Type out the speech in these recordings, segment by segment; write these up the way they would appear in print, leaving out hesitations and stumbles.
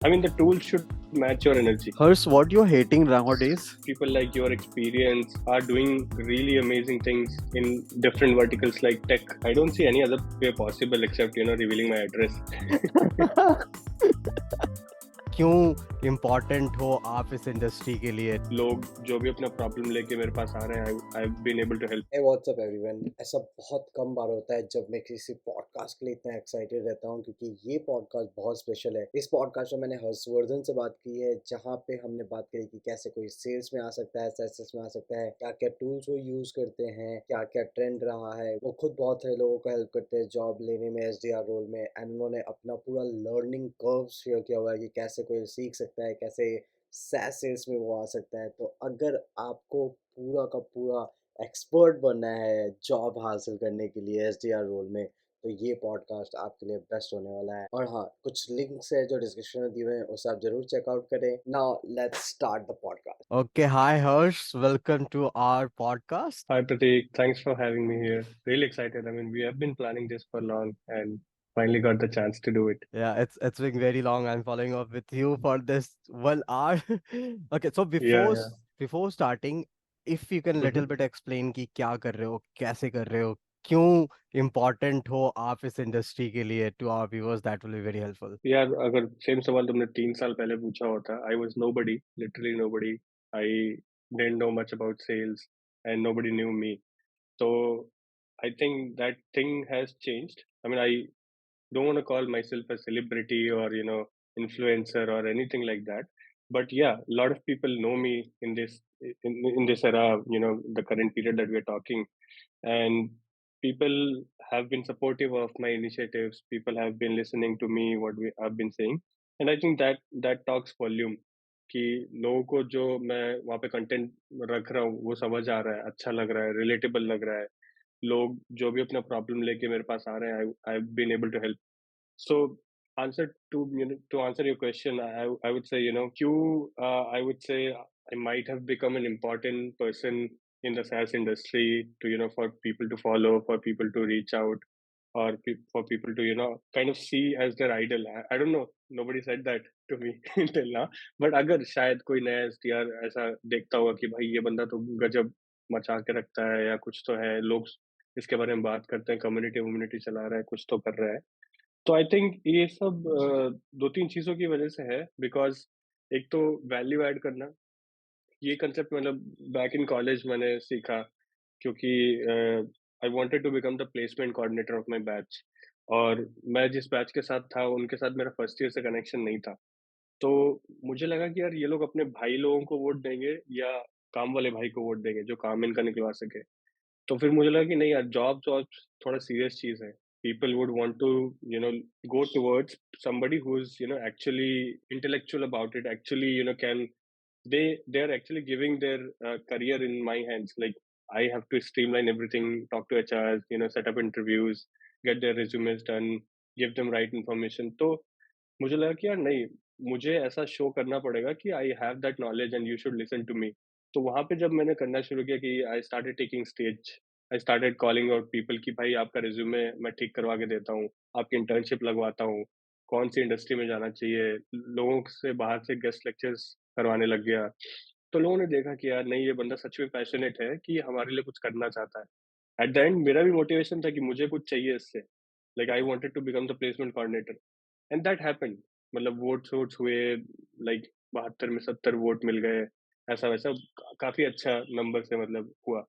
I mean, the tools should match your energy. Hers, what you're hating nowadays? People like your experience are doing really amazing things in different verticals like tech. I don't see any other way possible except, revealing my address. क्यों important हो आप इस industry के लिए? लोग जो भी अपना प्रॉब्लम लेके मेरे पास आ रहे हैं, I have been able to help. Hey, what's up everyone? ऐसा बहुत कम बार होता है जब मैं किसी पॉडकास्ट के लिए इतना एक्साइटेड रहता हूँ, क्योंकि ये पॉडकास्ट बहुत स्पेशल है। इस पॉडकास्ट में मैंने हर्षवर्धन से बात की है, जहाँ पे हमने बात करी कि कैसे कोई सेल्स में आ सकता है, सक्सेस में आ सकता है, क्या क्या टूल्स वो यूज करते हैं, क्या क्या ट्रेंड रहा है। वो खुद बहुत सारे लोगों को हेल्प करते हैं जॉब लेने में, SDR रोल में, एंड उन्होंने अपना पूरा लर्निंग कर्व शेयर किया हुआ है कि कैसे कोई सीख सकता है, कैसे SaaS सेल्स में वो आ सकता है। तो अगर आपको पूरा का पूरा एक्सपर्ट बनना है जॉब हासिल करने के लिए SDR रोल में, तो ये पॉडकास्ट आपके लिए बेस्ट होने वाला है। और हाँ, कुछ लिंक्स है जो डिस्क्रिप्शन में दिए हुए हैं, उसे आप जरूर चेकआउट करें। Now let's start the podcast. Okay, hi Harsh, welcome to our podcast. Hi, Prateek. Thanks for having me here. Really excited. I mean, we have been planning this for long and finally got the chance to do it. Yeah, it's been very long. I'm following up with you for this 1 hour. Okay, so Yeah, yeah. before starting, if you can Mhm. little bit explain कि क्या कर रहे हो, कैसे कर रहे हो, क्यों इम्पोर्टेंट हो आप इस इंडस्ट्री के लिए, to our viewers, that will be very helpful. यार, अगर सेम सवाल तुमने 3 साल पहले पूछा होता, I was nobody, literally nobody. I didn't know much about sales and nobody knew me. So I think that thing has changed. I mean, I don't want to call myself a celebrity or, influencer or anything like that. But yeah, a lot of people know me in this era, the current period that we're talking. And people have been supportive of my initiatives. People have been listening to me, what we have been saying. And I think that talks volume कि लोगों को जो मैं वहाँ पे content रख रहा हूँ वो समझ आ रहा है, अच्छा लग रहा है, रिलेटेबल लग रहा है. लोग जो भी अपना प्रॉब्लम लेके मेरे पास आ रहे हैं, I been able to help. So, answer to answer your question, I would say, I would say I might have become an important person in the SaaS industry to, for people to follow, for people to reach out, or for people to, kind of see as their idol. I don't know, nobody said that to me till now. But अगर शायद कोई नया SDR ऐसा देखता होगा कि भाई ये बंदा तो गजब मचा के रखता है, या कुछ तो है, लोग इसके बारे में बात करते हैं, कम्युनिटी वम्युनिटी चला रहा है, कुछ तो कर रहा है. तो आई थिंक ये सब 2-3 चीज़ों की वजह से है. बिकॉज़ एक तो वैल्यू ऐड करना, ये कांसेप्ट मतलब बैक इन कॉलेज मैंने सीखा, क्योंकि I wanted to become the placement coordinator of my batch. और मैं जिस बैच के साथ था, उनके साथ मेरा फर्स्ट ईयर से कनेक्शन नहीं था. तो मुझे लगा कि यार ये लोग अपने भाई लोगों को वोट देंगे या काम वाले भाई को वोट देंगे, जो काम इनका निकलवा सके. तो फिर मुझे लगा कि नहीं यार, जॉब जॉब थोड़ा सीरियस चीज है. People would want to go towards somebody who's actually intellectual about it, actually can they are actually giving their career in my hands. Like, I have to streamline everything, talk to HRs, set up interviews, get their resumes done, give them right information. तो मुझे लगा कि यार नहीं, मुझे ऐसा show करना पड़ेगा कि I have that knowledge and you should listen to me. तो वहाँ पे जब मैंने करना शुरू किया कि I started taking stage, I started calling out people कि भाई आपका रिज्यूमे मैं ठीक करवा के देता हूँ, आपकी इंटर्नशिप लगवाता हूँ, कौन सी इंडस्ट्री में जाना चाहिए. लोगों से बाहर से गेस्ट लेक्चर्स करवाने लग गया. तो लोगों ने देखा कि यार नहीं, ये बंदा सच में पैशनेट है कि हमारे लिए कुछ करना चाहता है. एट द एंड मेरा भी मोटिवेशन था कि मुझे कुछ चाहिए इससे. Like, I wanted to become the placement coordinator. And that happened. मतलब वोट्स वोट्स हुए, लाइक 72 में 70 वोट मिल गए, ऐसा वैसा काफी अच्छा नंबर से मतलब हुआ.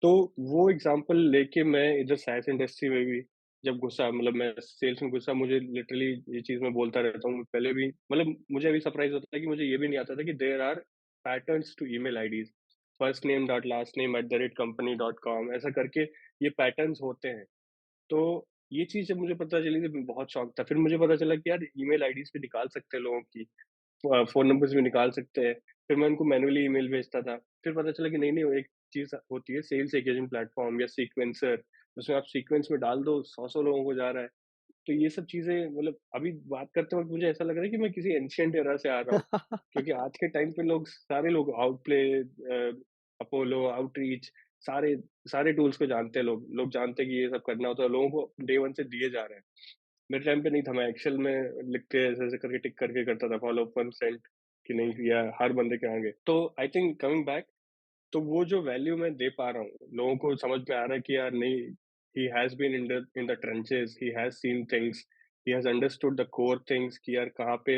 तो वो एग्जांपल लेके मैं इधर साइंस इंडस्ट्री में भी जब घुसा, मतलब मैं सेल्स में घुसा, मुझे लिटरली ये चीज मैं बोलता रहता हूँ पहले भी, मतलब मुझे अभी सरप्राइज होता है कि मुझे ये भी नहीं आता था कि there are patterns to email IDs. First name dot last name @company.com, ऐसा करके ये पैटर्न्स होते हैं. तो ये चीज़ जब मुझे पता चली तो बहुत शॉक था. फिर मुझे पता चला कि यार ईमेल आईडीज़ भी निकाल सकते हैं लोगों की, फ़ोन नंबर्स भी निकाल सकते हैं. फिर मैं उनको मैन्युअली ईमेल भेजता था. फिर पता चला कि नहीं-नहीं, वो एक चीज़ होती है सेल्स एंगेजमेंट प्लेटफ़ॉर्म या सीक्वेंसर, उसमें आप सीक्वेंस में डाल दो, 100-100 लोगों को जा रहा है. तो ये सब चीज़ें मतलब अभी बात करते वक़्त मुझे ऐसा लग रहा है कि मैं किसी एंशिएंट एरा से आ रहा हूँ. क्योंकि आज के टाइम पे सारे लोग आउटप्ले, अपोलो, आउटरीच, सारे सारे टूल्स को जानते हैं लोग. लोग जानते हैं कि ये सब करना होता है, लोगों को डे 1 से दिए जा रहे हैं. मेरे टाइम पे नहीं था, मैं एक्सेल में लिख के ऐसे-ऐसे करके टिक करके करता था, फॉलो अप 1 सेंट कि नहीं किया, हर बंदे के आगे। तो आई थिंक कमिंग बैक, तो वो जो वैल्यू मैं दे पा रहा हूँ, लोगों को समझ में आ रहा है कि यार नहीं, he has been in the trenches, he has seen things, he has understood the core things कि यार कहाँ पे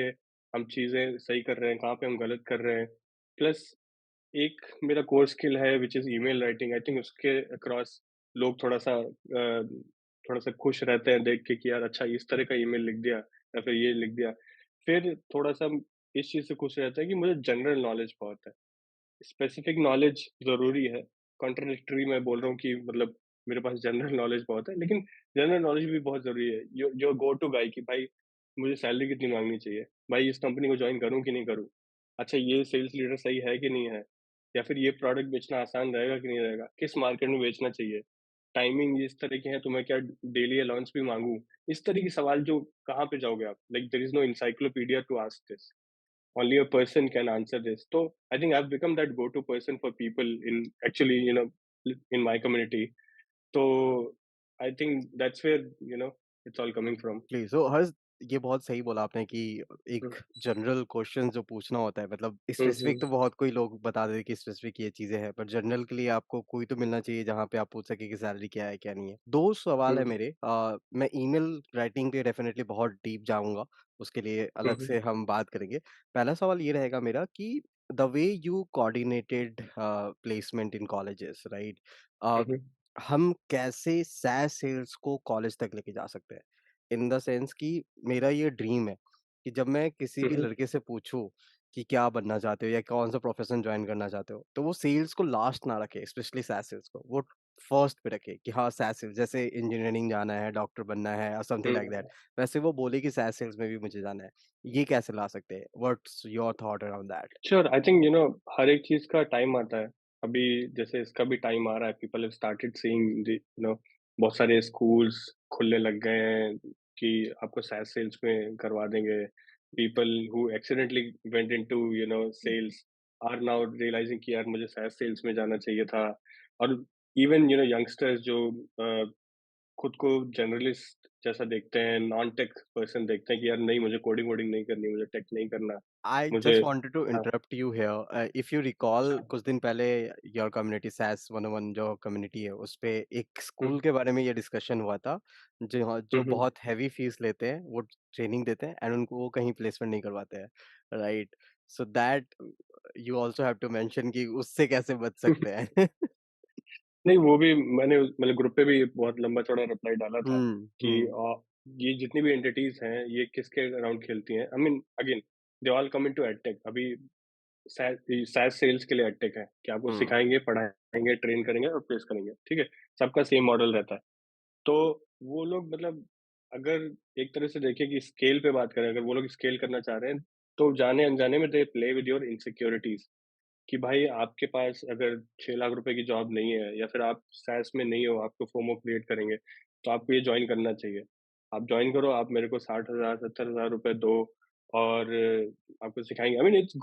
हम चीज़ें सही कर रहे हैं, कहाँ पे हम गलत कर रहे हैं। प्लस एक मेरा कोर स्किल है which is email writing, I think उसके अक्रॉस लोग थोड़ा-सा खुश रहते हैं देख के कि यार अच्छा इस तरह का ईमेल लिख दिया या फिर ये लिख दिया। फिर थोड़ा-सा इस चीज़ से खुश रहता है कि मुझे जनरल नॉलेज बहुत है। स्पेसिफिक नॉलेज ज़रूरी है, कॉन्ट्राडिक्टरी मैं बोल रहा हूँ कि मतलब मेरे पास जनरल नॉलेज बहुत है, लेकिन जनरल नॉलेज भी बहुत ज़रूरी है। योर गो टू गाइ कि भाई मुझे सैलरी कितनी माँगनी चाहिए? भाई इस कंपनी को जॉइन करूँ कि नहीं करूँ? अच्छा ये सेल्स लीडर सही है कि नहीं है? या फिर ये प्रोडक्ट बेचना आसान रहेगा कि नहीं रहेगा? किस मार्केट में बेचना चाहिए? टाइमिंग इस तरह की है तो मैं क्या डेली अलाउंस भी माँगूँ? इस तरह के सवाल जो कहाँ पे जाओगे आप? Like there is no encyclopedia to ask this. Only a person can answer this. So I think I've become that go-to person for people in actually, in my community. So I think that's where, it's all coming from. Please so Harsh, ये बहुत सही बोला आपने कि एक Mm, general question जो पूछना होता है, मतलब स्पेसिफिक mhm, तो बहुत कोई लोग बता देते कि स्पेसिफिक ये चीजें हैं, पर जनरल के लिए आपको कोई तो मिलना चाहिए जहाँ पे आप पूछ सके कि सैलरी क्या है क्या नहीं है। दो सवाल है mhm, मेरे। मैं ईमेल राइटिंग पे डेफिनेटली बहुत डीप जाऊंगा, उसके लिए अलग mhm, से हम बात करेंगे। पहला सवाल ये रहेगा मेरा कि the way you coordinated placement in colleges, right? mhm, हम कैसे सैस सेल्स को कॉलेज तक लेके जा सकते हैं? इन द सेंस कि मेरा ये ड्रीम है कि जब मैं किसी भी mhm. लड़के से पूछूं कि क्या बनना चाहते हो या कौन सा प्रोफेशन ज्वाइन करना चाहते हो, तो वो सेल्स को लास्ट ना रखे, स्पेशली सैस सेल्स को वो फर्स्ट पे रखे कि हाँ सैस सेल्स, जैसे इंजीनियरिंग जाना है, डॉक्टर बनना है और समथिंग लाइक दैट, Mm. वैसे वो बोले कि सैस सेल्स में भी मुझे जाना है। ये कैसे ला सकते हैं? What's your thought around that? Sure, I think हर एक चीज़ का टाइम आता है। अभी जैसे इसका भी टाइम आ रहा है, पीपल हैव स्टार्टेड सीइंग बहुत सारे स्कूल्स खुलने लग गए हैं कि आपको सैस सेल्स में करवा देंगे। People who accidentally went into sales are now realising कि यार मुझे सैस सेल्स में जाना चाहिए था। और इवन यंगस्टर्स जो खुद को जर्नलिस्ट जैसा देखते हैं, नॉन टेक पर्सन देखते हैं कि यार नहीं मुझे कोडिंग वोडिंग नहीं करनी, मुझे टेक नहीं करना, I मुझे। just wanted to हाँ। interrupt you here. If you recall, कुछ दिन पहले योर कम्युनिटी सैस 101 जो कम्युनिटी है उस पे एक हुँ, स्कूल के बारे में ये डिस्कशन हुआ था, जो हुँ, हुँ। बहुत हैवी फीस लेते हैं, वो ट्रेनिंग देते हैं एंड उनको वो कहीं प्लेसमेंट नहीं करवाते हैं, right? So that you also have to mention कि उससे कैसे बच सकते हैं। नहीं, वो भी मैंने मतलब ग्रुप पे भी बहुत लंबा-चौड़ा रिप्लाई डाला था कि हम्म। ये जितनी भी एंटिटीज़ हैं, ये किसके अराउंड खेलती हैं? I mean again they all come into edtech. अभी सास सेल्स के लिए एडटेक है कि आपको हम्म। सिखाएँगे, पढ़ाएँगे, ट्रेन करेंगे और प्लेस करेंगे, ठीक है? सबका सेम मॉडल रहता है। तो वो लोग मतलब अगर एक तरह से देखें कि स्केल पे बात करें, अगर वो लोग स्केल करना चाह रहे हैं, तो जाने-अनजाने में they play with your insecurities. कि भाई आपके पास अगर 6 लाख रुपए की जॉब नहीं है या फिर आप सैस में नहीं हो, आपको फोमो क्रिएट करेंगे, तो आपको ये जॉइन करना चाहिए। आप जॉइन करो, आप मेरे को 60,000 70,000 रुपए दो और आपको सिखाएँगे। I mean it's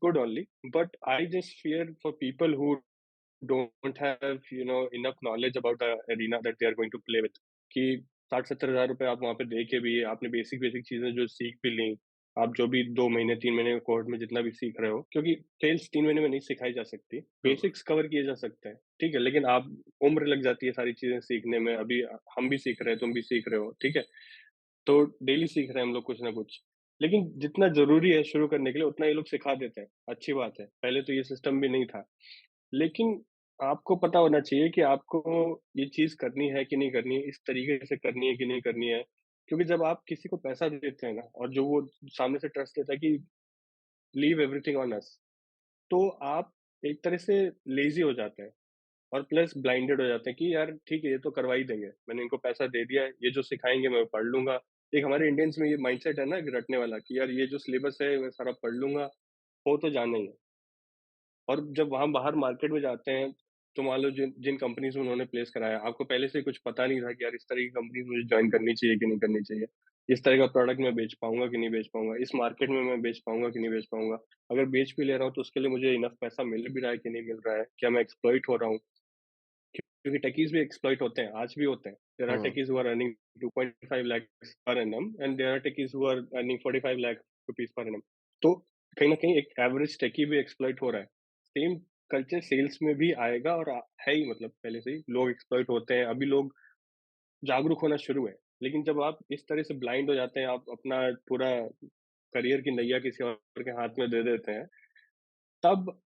good only, but I just fear for people who don't have enough knowledge about the arena that they are going to play with, कि 60-70,000 रुपए आप वहाँ पे दे के भी आपने बेसिक चीज़ें जो सीख भी ली, आप जो भी 2 महीने 3 महीने के कोर्स में जितना भी सीख रहे हो, क्योंकि सेल्स 3 महीने में नहीं सिखाई जा सकती, बेसिक्स कवर किए जा सकते हैं, ठीक है? लेकिन आप उम्र लग जाती है सारी चीज़ें सीखने में, अभी हम भी सीख रहे हैं, तुम भी सीख रहे हो, ठीक है? तो डेली सीख रहे हैं हम लोग कुछ ना कुछ। लेकिन जितना ज़रूरी है शुरू करने के लिए उतना ये लोग सिखा देते हैं, अच्छी बात है। पहले तो ये सिस्टम भी नहीं था। लेकिन आपको पता होना चाहिए कि आपको ये चीज़ करनी है कि नहीं करनी है, इस तरीके से करनी है कि नहीं करनी है। क्योंकि जब आप किसी को पैसा देते हैं ना और जो वो सामने से ट्रस्ट देता है कि लीव एवरीथिंग ऑन अस, तो आप एक तरह से लेज़ी हो जाते हैं और प्लस ब्लाइंडेड हो जाते हैं कि यार ठीक है, ये तो करवा ही देंगे। मैंने इनको पैसा दे दिया है, ये जो सिखाएँगे मैं पढ़ लूँगा। एक हमारे इंडियंस में ये माइंडसेट है ना कि रटने वाला कि यार ये जो सिलेबस है मैं सारा पढ़ लूँगा, हो तो जाना ही है। और जब वहाँ बाहर मार्केट में जाते हैं, तो मान लो जिन जिन कंपनीज़ में उन्होंने प्लेस कराया, आपको पहले से कुछ पता नहीं था कि यार इस तरह की कंपनीज़ मुझे जॉइन करनी चाहिए कि नहीं करनी चाहिए। इस तरह का प्रोडक्ट मैं बेच पाऊँगा कि नहीं बेच पाऊँगा, इस मार्केट में मैं बेच पाऊँगा कि नहीं बेच पाऊँगा। अगर बेच भी ले रहा हूँ, तो उसके लिए मुझे इनफ पैसा मिल भी रहा है कि नहीं मिल रहा है, क्या मैं एक्सप्लॉइट हो रहा हूँ? क्योंकि टेकीज भी एक्सप्लॉइट होते हैं, आज भी होते हैं। There are hmm, techies who are earning 2.5 lakh per annum and there are techies who are earning 45 lakh rupees per annum. तो कहीं ना कहीं एक एवरेज टेकी भी एक्सप्लॉइट हो रहा है। सेम कल्चर सेल्स में भी आएगा और है ही, मतलब पहले से ही लोग एक्सप्लॉइट होते हैं। अभी लोग जागरूक होना शुरू है, लेकिन जब आप इस तरह से ब्लाइंड हो जाते हैं, आप अपना पूरा करियर की नैया किसी और के हाथ में दे देते हैं, तब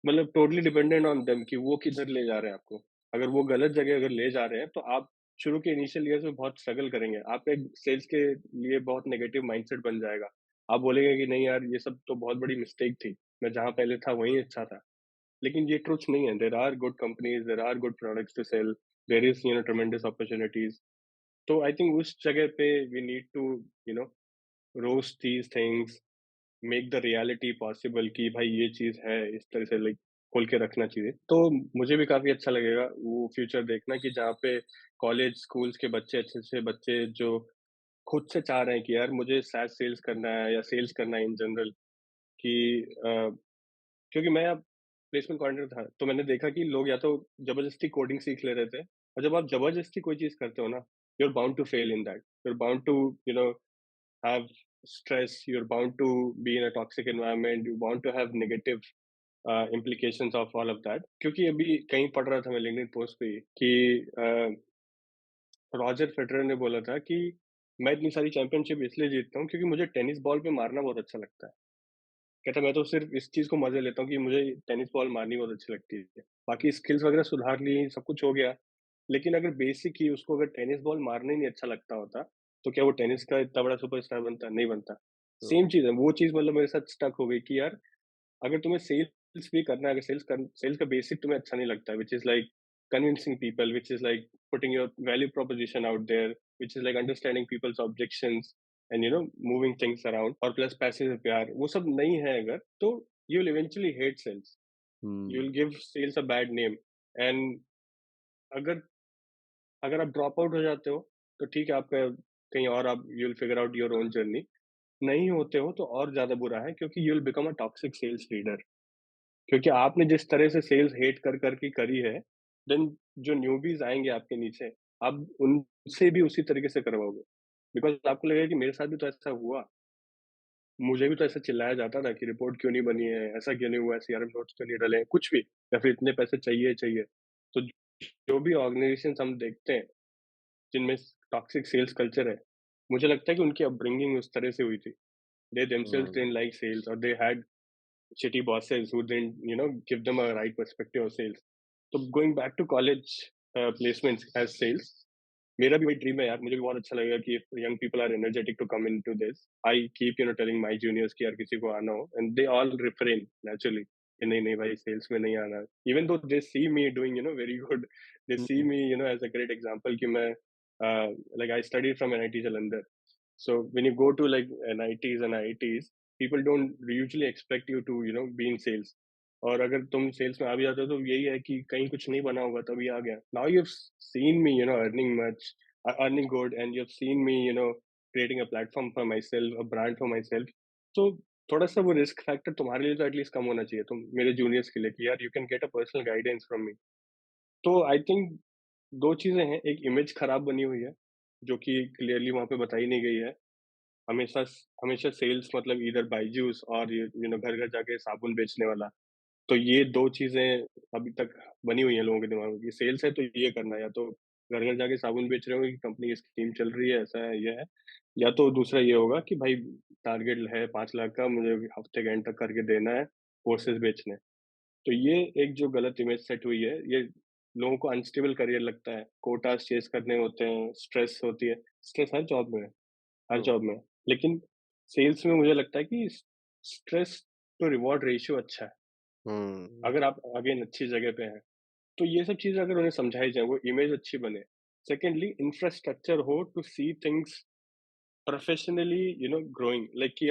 मतलब टोटली डिपेंडेंट ऑन देम कि वो किधर ले जा रहे हैं आपको। अगर वो गलत जगह अगर ले जा रहे हैं, तो आप शुरू के इनिशियल ईयर्स में बहुत स्ट्रगल करेंगे। आपका एक सेल्स के लिए बहुत नेगेटिव माइंडसेट बन जाएगा। आप बोलेंगे कि नहीं यार, ये सब तो बहुत बड़ी मिस्टेक थी। मैं जहाँ पहले था वहीं अच्छा था। लेकिन ये ट्रुथ नहीं है। There are good companies, there are good products to sell, there is tremendous opportunities. तो आई थिंक उस जगह पे we need to you know roast these things, make the reality possible कि भाई ये चीज है, इस तरह से लाइक खोल के रखना चाहिए। तो मुझे भी काफी अच्छा लगेगा वो फ्यूचर देखना कि जहाँ पे कॉलेज स्कूल्स के बच्चे, अच्छे अच्छे बच्चे जो खुद से चाह रहे हैं कि यार मुझे सैस सेल्स करना है या सेल्स करना है इन जनरल, कि क्योंकि मैं अब प्लेसमेंट कोऑर्डिनेटर था, तो मैंने देखा कि लोग या तो जबरदस्ती कोडिंग सीख ले रहे थे, और जब आप जबरदस्ती कोई चीज करते हो ना, you are bound to fail in that, you are bound to have stress, you're bound to be in a toxic environment, you're bound to have negative implications of all of that। क्योंकि अभी कहीं पढ़ रहा था मैं LinkedIn post पे कि Roger Federer ने बोला था कि मैं इतनी सारी चैंपियनशिप इसलिए जीतता हूँ क्योंकि मुझे टेनिस बॉल पे मारना बहुत अच्छा लगता है। कहता मैं तो सिर्फ इस चीज को मजे लेता हूँ कि मुझे टेनिस बॉल मारनी बहुत अच्छी लगती है। बाकी स्किल्स वगैरह सुधार ली, सब कुछ हो गया, लेकिन अगर बेसिक ही उसको अगर टेनिस बॉल मारना ही नहीं अच्छा लगता होता, तो क्या वो टेनिस का इतना बड़ा सुपरस्टार बनता? नहीं बनता। ट्रू। सेम चीज है, वो चीज मतलब मेरे साथ स्टक हो गई कि यार अगर तुम्हें सेल्स भी करना है, अगर सेल्स का बेसिक तुम्हें अच्छा नहीं लगता है, which is like convincing people, which is like putting your value proposition out there, which is like understanding people's objections and moving things around, और प्लस पैसे से प्यार, वो सब नहीं है अगर, तो you will eventually hate sales, you hmm, will give sales a bad name. And अगर अगर आप ड्रॉप आउट हो जाते हो, तो ठीक है, आपका कहीं और आप you will figure out your own journey. नहीं होते हो तो और ज्यादा बुरा है, क्योंकि you will become a toxic sales leader. क्योंकि आपने जिस तरह से सेल्स हेट कर करके करी है, देन जो न्यूबीज आएंगे आपके नीचे, आप उनसे भी उसी तरीके से करवाओगे, बिकॉज आपको लगेगा कि मेरे साथ भी तो ऐसा हुआ, मुझे भी तो ऐसा चिल्लाया जाता था कि रिपोर्ट क्यों नहीं बनी है, ऐसा क्यों नहीं हुआ, सीआरएम नोट्स क्यों नहीं डले हैं, कुछ भी, या फिर इतने पैसे चाहिए चाहिए। तो जो भी ऑर्गेनाइजेशन हम देखते हैं जिनमें टॉक्सिक सेल्स कल्चर है, मुझे लगता है कि उनकी अपब्रिंगिंग उस तरह से हुई थी। They themselves hmm, didn't like sales, और they had shitty bosses who didn't give them a right perspective of sales। तो going back to college placements as sales, मेरा भी वही ड्रीम है यार। मुझे भी बहुत अच्छा लगेगा कि young people are energetic to come into this. I keep telling my juniors कि यार किसी को आना हो, and they all refrain naturally कि नहीं नहीं भाई, सेल्स में नहीं आना। Even though they see me doing very good, they see hmm, me as a great example कि मैं लाइक I study from NIT Jalandhar. So when you go to like NITs and IITs, people don't usually expect you to be in sales। और अगर तुम sales में आ भी जाते हो, तो यही है कि कहीं कुछ नहीं बना होगा तभी आ गया। Now you have seen me earning much, earning good, and you've seen me creating a platform for myself, a brand for myself। तो थोड़ा सा वो रिस्क फैक्टर तुम्हारे लिए तो एटलीस्ट कम होना चाहिए, तुम मेरे जूनियर्स के लिए, कि यार you can get a personal guidance from me. तो आई थिंक दो चीजें हैं, एक इमेज खराब बनी हुई है जो कि क्लियरली वहां पे बताई नहीं गई है। हमेशा हमेशा सेल्स मतलब इधर बायजूस और घर घर जाके साबुन बेचने वाला। तो ये दो चीजें अभी तक बनी हुई हैं लोगों के दिमाग में कि सेल्स है तो ये करना है, या तो घर घर जाके साबुन बेच रहे हो कि कंपनी की स्कीम चल रही है, ऐसा है, ये है। या तो दूसरा ये होगा कि भाई टारगेट है 5 लाख का, मुझे हफ्ते के एंड तक करके देना है, कोर्सेज बेचने हैं। तो ये एक जो गलत इमेज सेट हुई है, ये लोगों को अनस्टेबल करियर लगता है, कोटास चेस करने होते हैं, स्ट्रेस होती है। स्ट्रेस हर जॉब में है, हर ट्रू। जॉब में। लेकिन सेल्स में मुझे लगता है कि स्ट्रेस टू रिवॉर्ड रेशियो अच्छा है, हुँ, अगर आप अगेन अच्छी जगह पे हैं। तो ये सब चीजें अगर उन्हें समझाई जाए, वो इमेज अच्छी बने। सेकेंडली, इंफ्रास्ट्रक्चर हो to see things professionally growing, like कि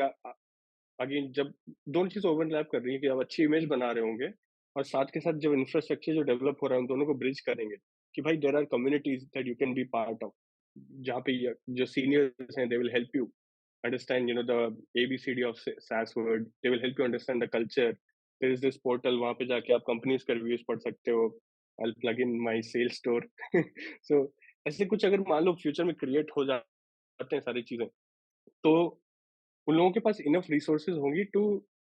अगेन जब दोनों चीज ओवरलैप कर रही है, कि आप अच्छी इमेज बना रहे होंगे, और साथ के साथ जब इंफ्रास्ट्रक्चर जो डेवलप हो रहा है, उन दोनों को ब्रिज करेंगे कि भाई there are communities that you can be part of, जहाँ पे जो सीनियर्स हैं, they will help you understand the ABCD of SaaS word। they will help you understand the culture। there is this portal, वहाँ पे जाके आप companies के reviews पढ़ सकते हो, I'll plug in my sales store. So ऐसे कुछ अगर मान लो फ्यूचर में क्रिएट हो जाते हैं सारी चीजें, तो उन लोगों के पास इनफ रिसोर्सेज होंगी to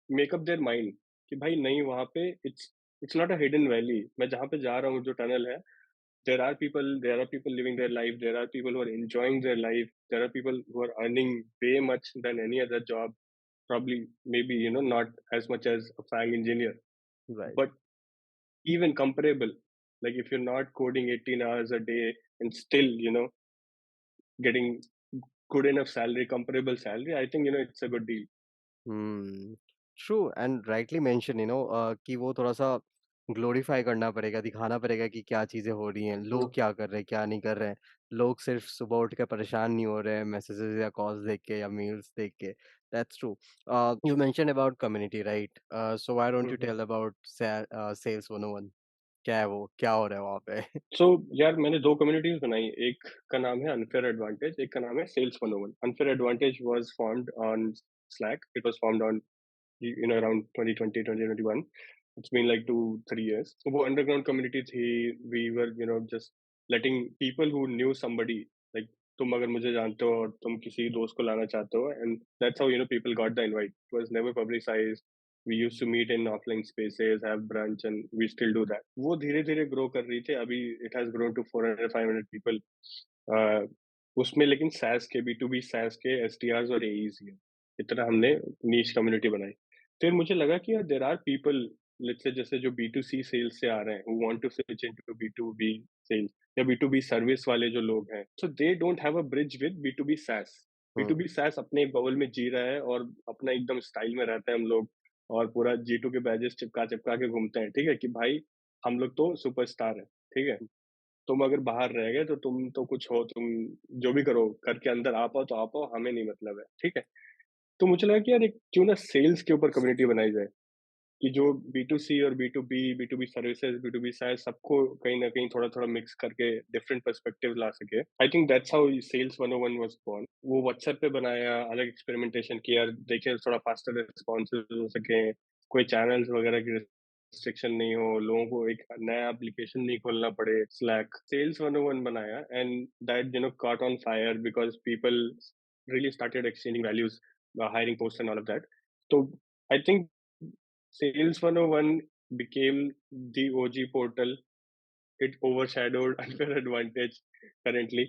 make up their mind कि भाई नहीं, वहां पे it's not a hidden valley. मैं जहाँ पे जा रहा हूँ, जो टनल है, there are people living their life, there are people who are enjoying their life, there are people who are earning way much than any other job, probably, maybe, not as much as a fang engineer, right. but even comparable. Like if you're not coding 18 hours a day and still, getting good enough salary, comparable salary, I think, it's a good deal. Hmm, true and rightly mention कि वो थोड़ा-सा glorify करना पड़ेगा, दिखाना पड़ेगा कि क्या चीज़ें हो रही हैं, Hmm. लोग क्या कर रहे हैं, क्या नहीं कर रहे हैं। लोग सिर्फ़ सुबह उठ के परेशान नहीं हो रहे हैं मैसेजेस या कॉल्स देख के या मेल्स देख के। That's true. You mentioned about community right? So why don't you Mhm. Tell about sales 101 क्या है वो? क्या हो रहा है वहाँ पे? सो यार, मैंने दो कम्युनिटीज बनाई। एक का नाम है अनफेयर एडवांटेज, एक का नाम है sales 101। Unfair advantage was formed on Slack, it was formed on around 2020 2021. It's been like 2-3 years. So वो underground community थी। We were just letting people who knew somebody, like तुम अगर मुझे जानते हो और तुम किसी दोस्त को लाना चाहते हो, and that's how people got the invite. It was never publicized. We used to meet in offline spaces, have brunch, and we still do that. वो धीरे धीरे grow कर रही थी। अभी it has grown to 400-500 people. uh, उसमें लेकिन SaaS के B2B SaaS के SDRs और AEs ही हैं। इतना हमने नीच कम्युनिटी बनाई। फिर मुझे लगा कि यार there are people, let's say जैसे जो B2C सेल्स से आ रहे हैं, who want to switch into B2B sales या B2B सर्विस वाले जो लोग हैं, so they don't have a bridge with B2B SaaS। Hmm, B2B SaaS अपने एक बबल में जी रहा है और अपना एकदम स्टाइल में रहते हैं हम लोग, और पूरा G2 के बैजेस चिपका चिपका के घूमते हैं, ठीक है, कि भाई हम लोग तो सुपरस्टार है, ठीक है। तुम अगर बाहर रह गए तो तुम तो कुछ हो, तुम जो भी करो करके अंदर आ पाओ तो आ पाओ, हमें नहीं मतलब है, ठीक है। तो मुझे लगा कि यार एक क्यों ना सेल्स के ऊपर कम्युनिटी बनाई जाए, कि जो B2C और B2B सर्विसेज, B2B SaaS सबको कहीं न कहीं थोड़ा-थोड़ा मिक्स करके डिफरेंट पर्सपेक्टिव ला सके। I think that's how sales 101 was born. वो व्हाट्सएप पे बनाया, अलग एक्सपेरिमेंटेशन किया, देखे थोड़ा फास्टर रिस्पॉन्सेज हो सके, कोई चैनल्स वगैरह की रिस्ट्रिक्शन नहीं हो, लोगों को एक नया एप्लीकेशन नहीं खोलना पड़े, स्लैक। सेल्स 101 बनाया, and that caught on fire because people really started exchanging values, hiring posts and all of that. So I think Sales 101 became the OG portal. It overshadowed Unfair Advantage currently.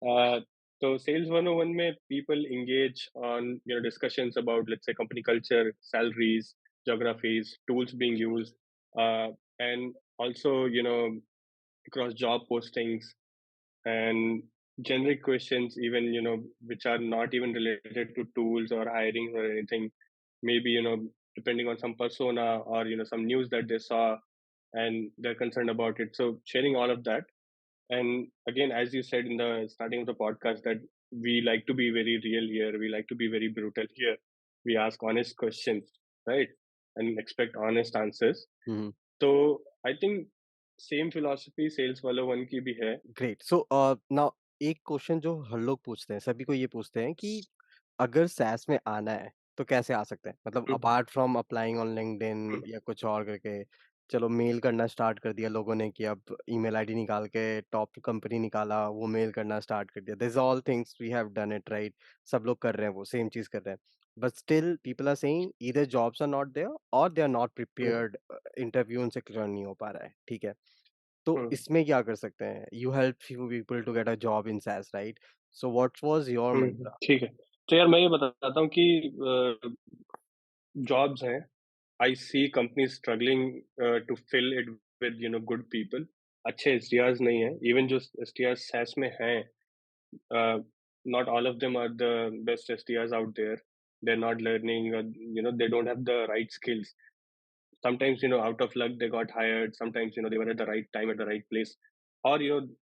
Uh, so Sales 101 में people engage on discussions about, let's say, company culture, salaries, geographies, tools being used, and also across job postings and generic questions, even which are not even related to tools or hiring or anything. Maybe depending on some persona or some news that they saw and they're concerned about it. So sharing all of that. And again, as you said in the starting of the podcast, that we like to be very real here, we like to be very brutal here, we ask honest questions, right, and expect honest answers. Hmm. So I think same philosophy sales 101 की भी है. Great. So now एक question जो हर लोग पूछते हैं, सभी को ये पूछते हैं कि अगर SaaS में आना है, तो कैसे आ सकते हैं? मतलब Mhm. Apart from applying on LinkedIn या कुछ और करके, चलो मेल करना स्टार्ट कर दिया लोगों ने कि अब ईमेल आईडी निकाल के टॉप कंपनी निकाला, वो मेल करना स्टार्ट कर दिया। This all things we have done it right? सब लोग कर रहे हैं वो, सेम चीज़ कर रहे हैं। But still people are saying either jobs are not there और they are not prepared interview उनसे क्लियर नहीं हो पा रहा है, ठीक है? तो Mhm. इसमें क्या कर सकते हैं? You help few people to get a job in SaaS right? So what was your mantra? ठीक है। तो यार मैं ये बताता हूँ कि जॉब्स हैं, I see companies struggling to fill it with good people. अच्छे एसडीआर्स नहीं है, इवन जो एसडीआर्स सैस में हैं, not all of them are the best SDRs out there. They're not learning, they don't have the right skills. Sometimes out of luck they got hired, sometimes they were at the right time at the right place, or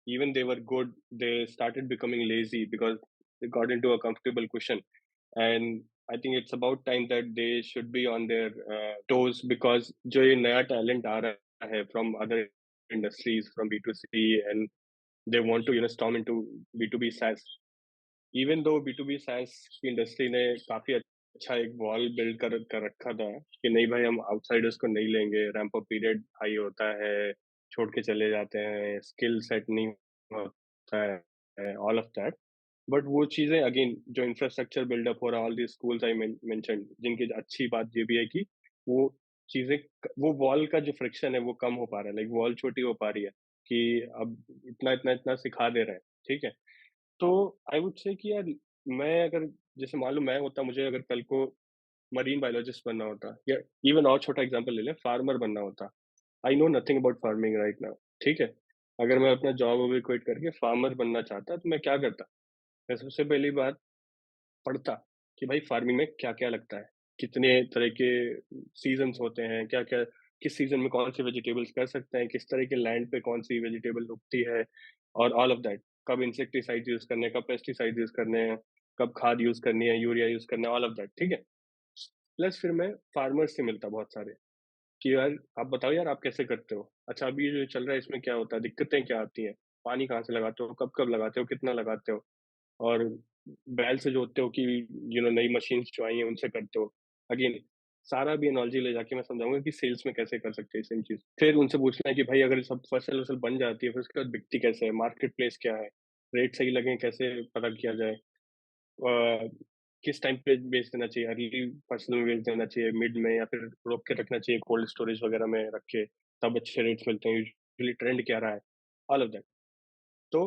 even they were good, they started becoming lazy because they got into a comfortable cushion. And I think it's about time that they should be on their toes, because जो ये नया talent आ रहा है from other industries, from B2C, and they want to storm into B2B SaaS. Even though B2B SaaS की industry ने काफी अच्छा एक वॉल बिल्ड कर रखा था कि नहीं भाई, हम आउटसाइडर्स को नहीं लेंगे, रैंप अप पीरियड हाई होता है, छोड़ के चले जाते हैं, स्किल सेट नहीं होता है, ऑल ऑफ दैट। बट वो चीज़ें अगेन जो इंफ्रास्ट्रक्चर बिल्डअप हो रहा है, all the schools I mentioned, जिनकी अच्छी बात ये भी है कि वो चीज़ें वो वॉल का जो फ्रिक्शन है वो कम हो पा रहा है, लाइक वॉल छोटी हो पा रही है कि अब इतना सिखा दे रहे हैं, ठीक है? तो आई वुड से कि यार मैं अगर जैसे मान लो मैं होता, मुझे अगर कल को मरीन बायोलॉजिस्ट बनना होता या इवन और छोटा एग्जांपल ले लें, फार्मर बनना होता। I know nothing about farming right now, ठीक है? अगर मैं अपना जॉब वॉब क्विट करके फार्मर बनना चाहता तो मैं क्या करता? मैं सबसे पहली बात पढ़ता कि भाई फार्मिंग में क्या-क्या लगता है, कितने तरह के सीज़न्स होते हैं, क्या-क्या किस सीज़न में कौन-सी वेजिटेबल्स कर सकते हैं, किस तरह के लैंड पे कौन-सी वेजिटेबल उगती है और ऑल ऑफ दैट। कब इंसेक्टिसाइड यूज़ करने हैं, कब पेस्टिसाइड यूज़ करने हैं, कब खाद यूज़ करनी है, यूरिया यूज़ करना है, ऑल ऑफ दैट, ठीक है? प्लस फिर मैं फार्मर्स से मिलता बहुत सारे कि यार आप बताओ यार आप कैसे करते हो? अच्छा अभी ये जो चल रहा है इसमें क्या होता है, दिक्कतें क्या आती हैं? पानी कहाँ से लगाते हो, कब-कब लगाते हो, कितना लगाते हो? और बैल से जोतते हो कि नई मशीन्स जो आई हैं उनसे करते हो। अगेन सारा भी एनालॉजी ले जाके मैं समझाऊँगा कि सेल्स में कैसे कर सकते हैं सेम चीज़। फिर उनसे पूछना है कि भाई अगर सब फसल-वसल बन जाती है फिर उसके बाद बिकती कैसे है? मार्केट प्लेस क्या है? रेट सही लगे कैसे पता किया जाए? किस टाइम पे बेच देना चाहिए? अर्ली फसल में बेच देना चाहिए, मिड में या फिर रोक के रखना चाहिए कोल्ड स्टोरेज वगैरह में रख के, तब अच्छे रेट्स मिलते हैं। यूजुअली ट्रेंड क्या रहा है? All of that. तो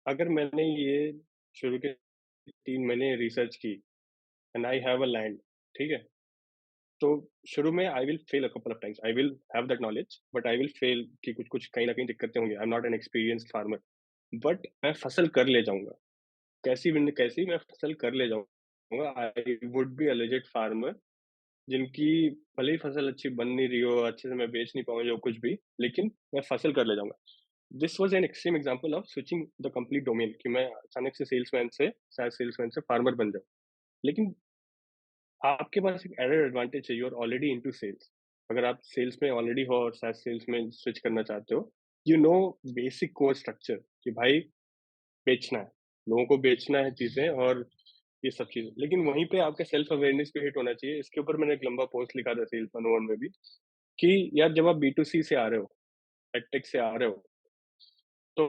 अगर मैंने ये शुरू के 3 महीने रिसर्च की and I have a land, ठीक है? तो शुरू में I will fail a couple of times, I will have that knowledge but I will fail कि कुछ-कुछ कहीं न कहीं दिक्कतें होंगी। I am not an experienced farmer but मैं फसल कर ले जाऊँगा। कैसी मैं फसल कर ले जाऊँगा। आई would be a legit farmer जिनकी भले ही फसल अच्छी बन नहीं रही हो, अच्छे से मैं बेच नहीं पाऊँ या कुछ भी, लेकिन मैं फसल कर ले जाऊँगा। This was an extreme example of switching the complete domain कि मैं अचानक से SaaS सेल्समैन से फार्मर बन जाऊँ। लेकिन आपके पास एक एडेड एडवांटेज है, you are already into sales. अगर आप सेल्स में ऑलरेडी हो और SaaS सेल्स में स्विच करना चाहते हो, you know basic core structure कि भाई बेचना है, लोगों को बेचना है चीज़ें और ये सब चीज़ें। लेकिन वहीं पे आपका सेल्फ अवेयरनेस भी हिट होना चाहिए। इसके ऊपर मैंने एक लंबा पोस्ट लिखा था सेल्स 101 में भी कि यार जब आप B2C से आ रहे हो, एडटेक से आ रहे हो, तो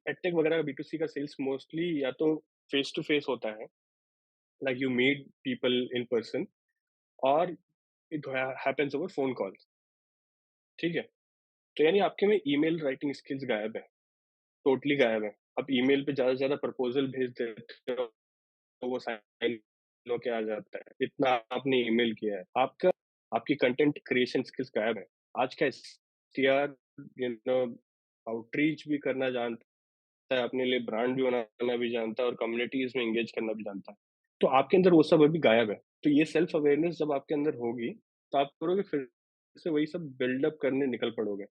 एडटेक वगैरह B2C का सेल्स मोस्टली या तो फेस टू फेस होता है, like you meet people in person और it happens over phone calls, ठीक है? तो यानी आपके में ईमेल राइटिंग स्किल्स गायब है, टोटली गायब है। आप ईमेल पे ज़्यादा से ज़्यादा प्रपोज़ल भेज देते हो, तो वो साइन होके आ जाता है। इतना आपने ईमेल किया है। आपकी कंटेंट क्रिएशन स्किल्स गायब है। आज का एसटीआर यू नो आउटरीच भी करना जानता है, अपने लिए ब्रांड भी बनाना भी जानता है और कम्युनिटीज़ में एंगेज करना भी जानता है। तो आपके अंदर वो सब अभी गायब है। तो ये सेल्फ अवेयरनेस जब आपके अंदर होगी, तो आप करोगे फिर से वही सब बिल्ड अप करने निकल पड़ोगे।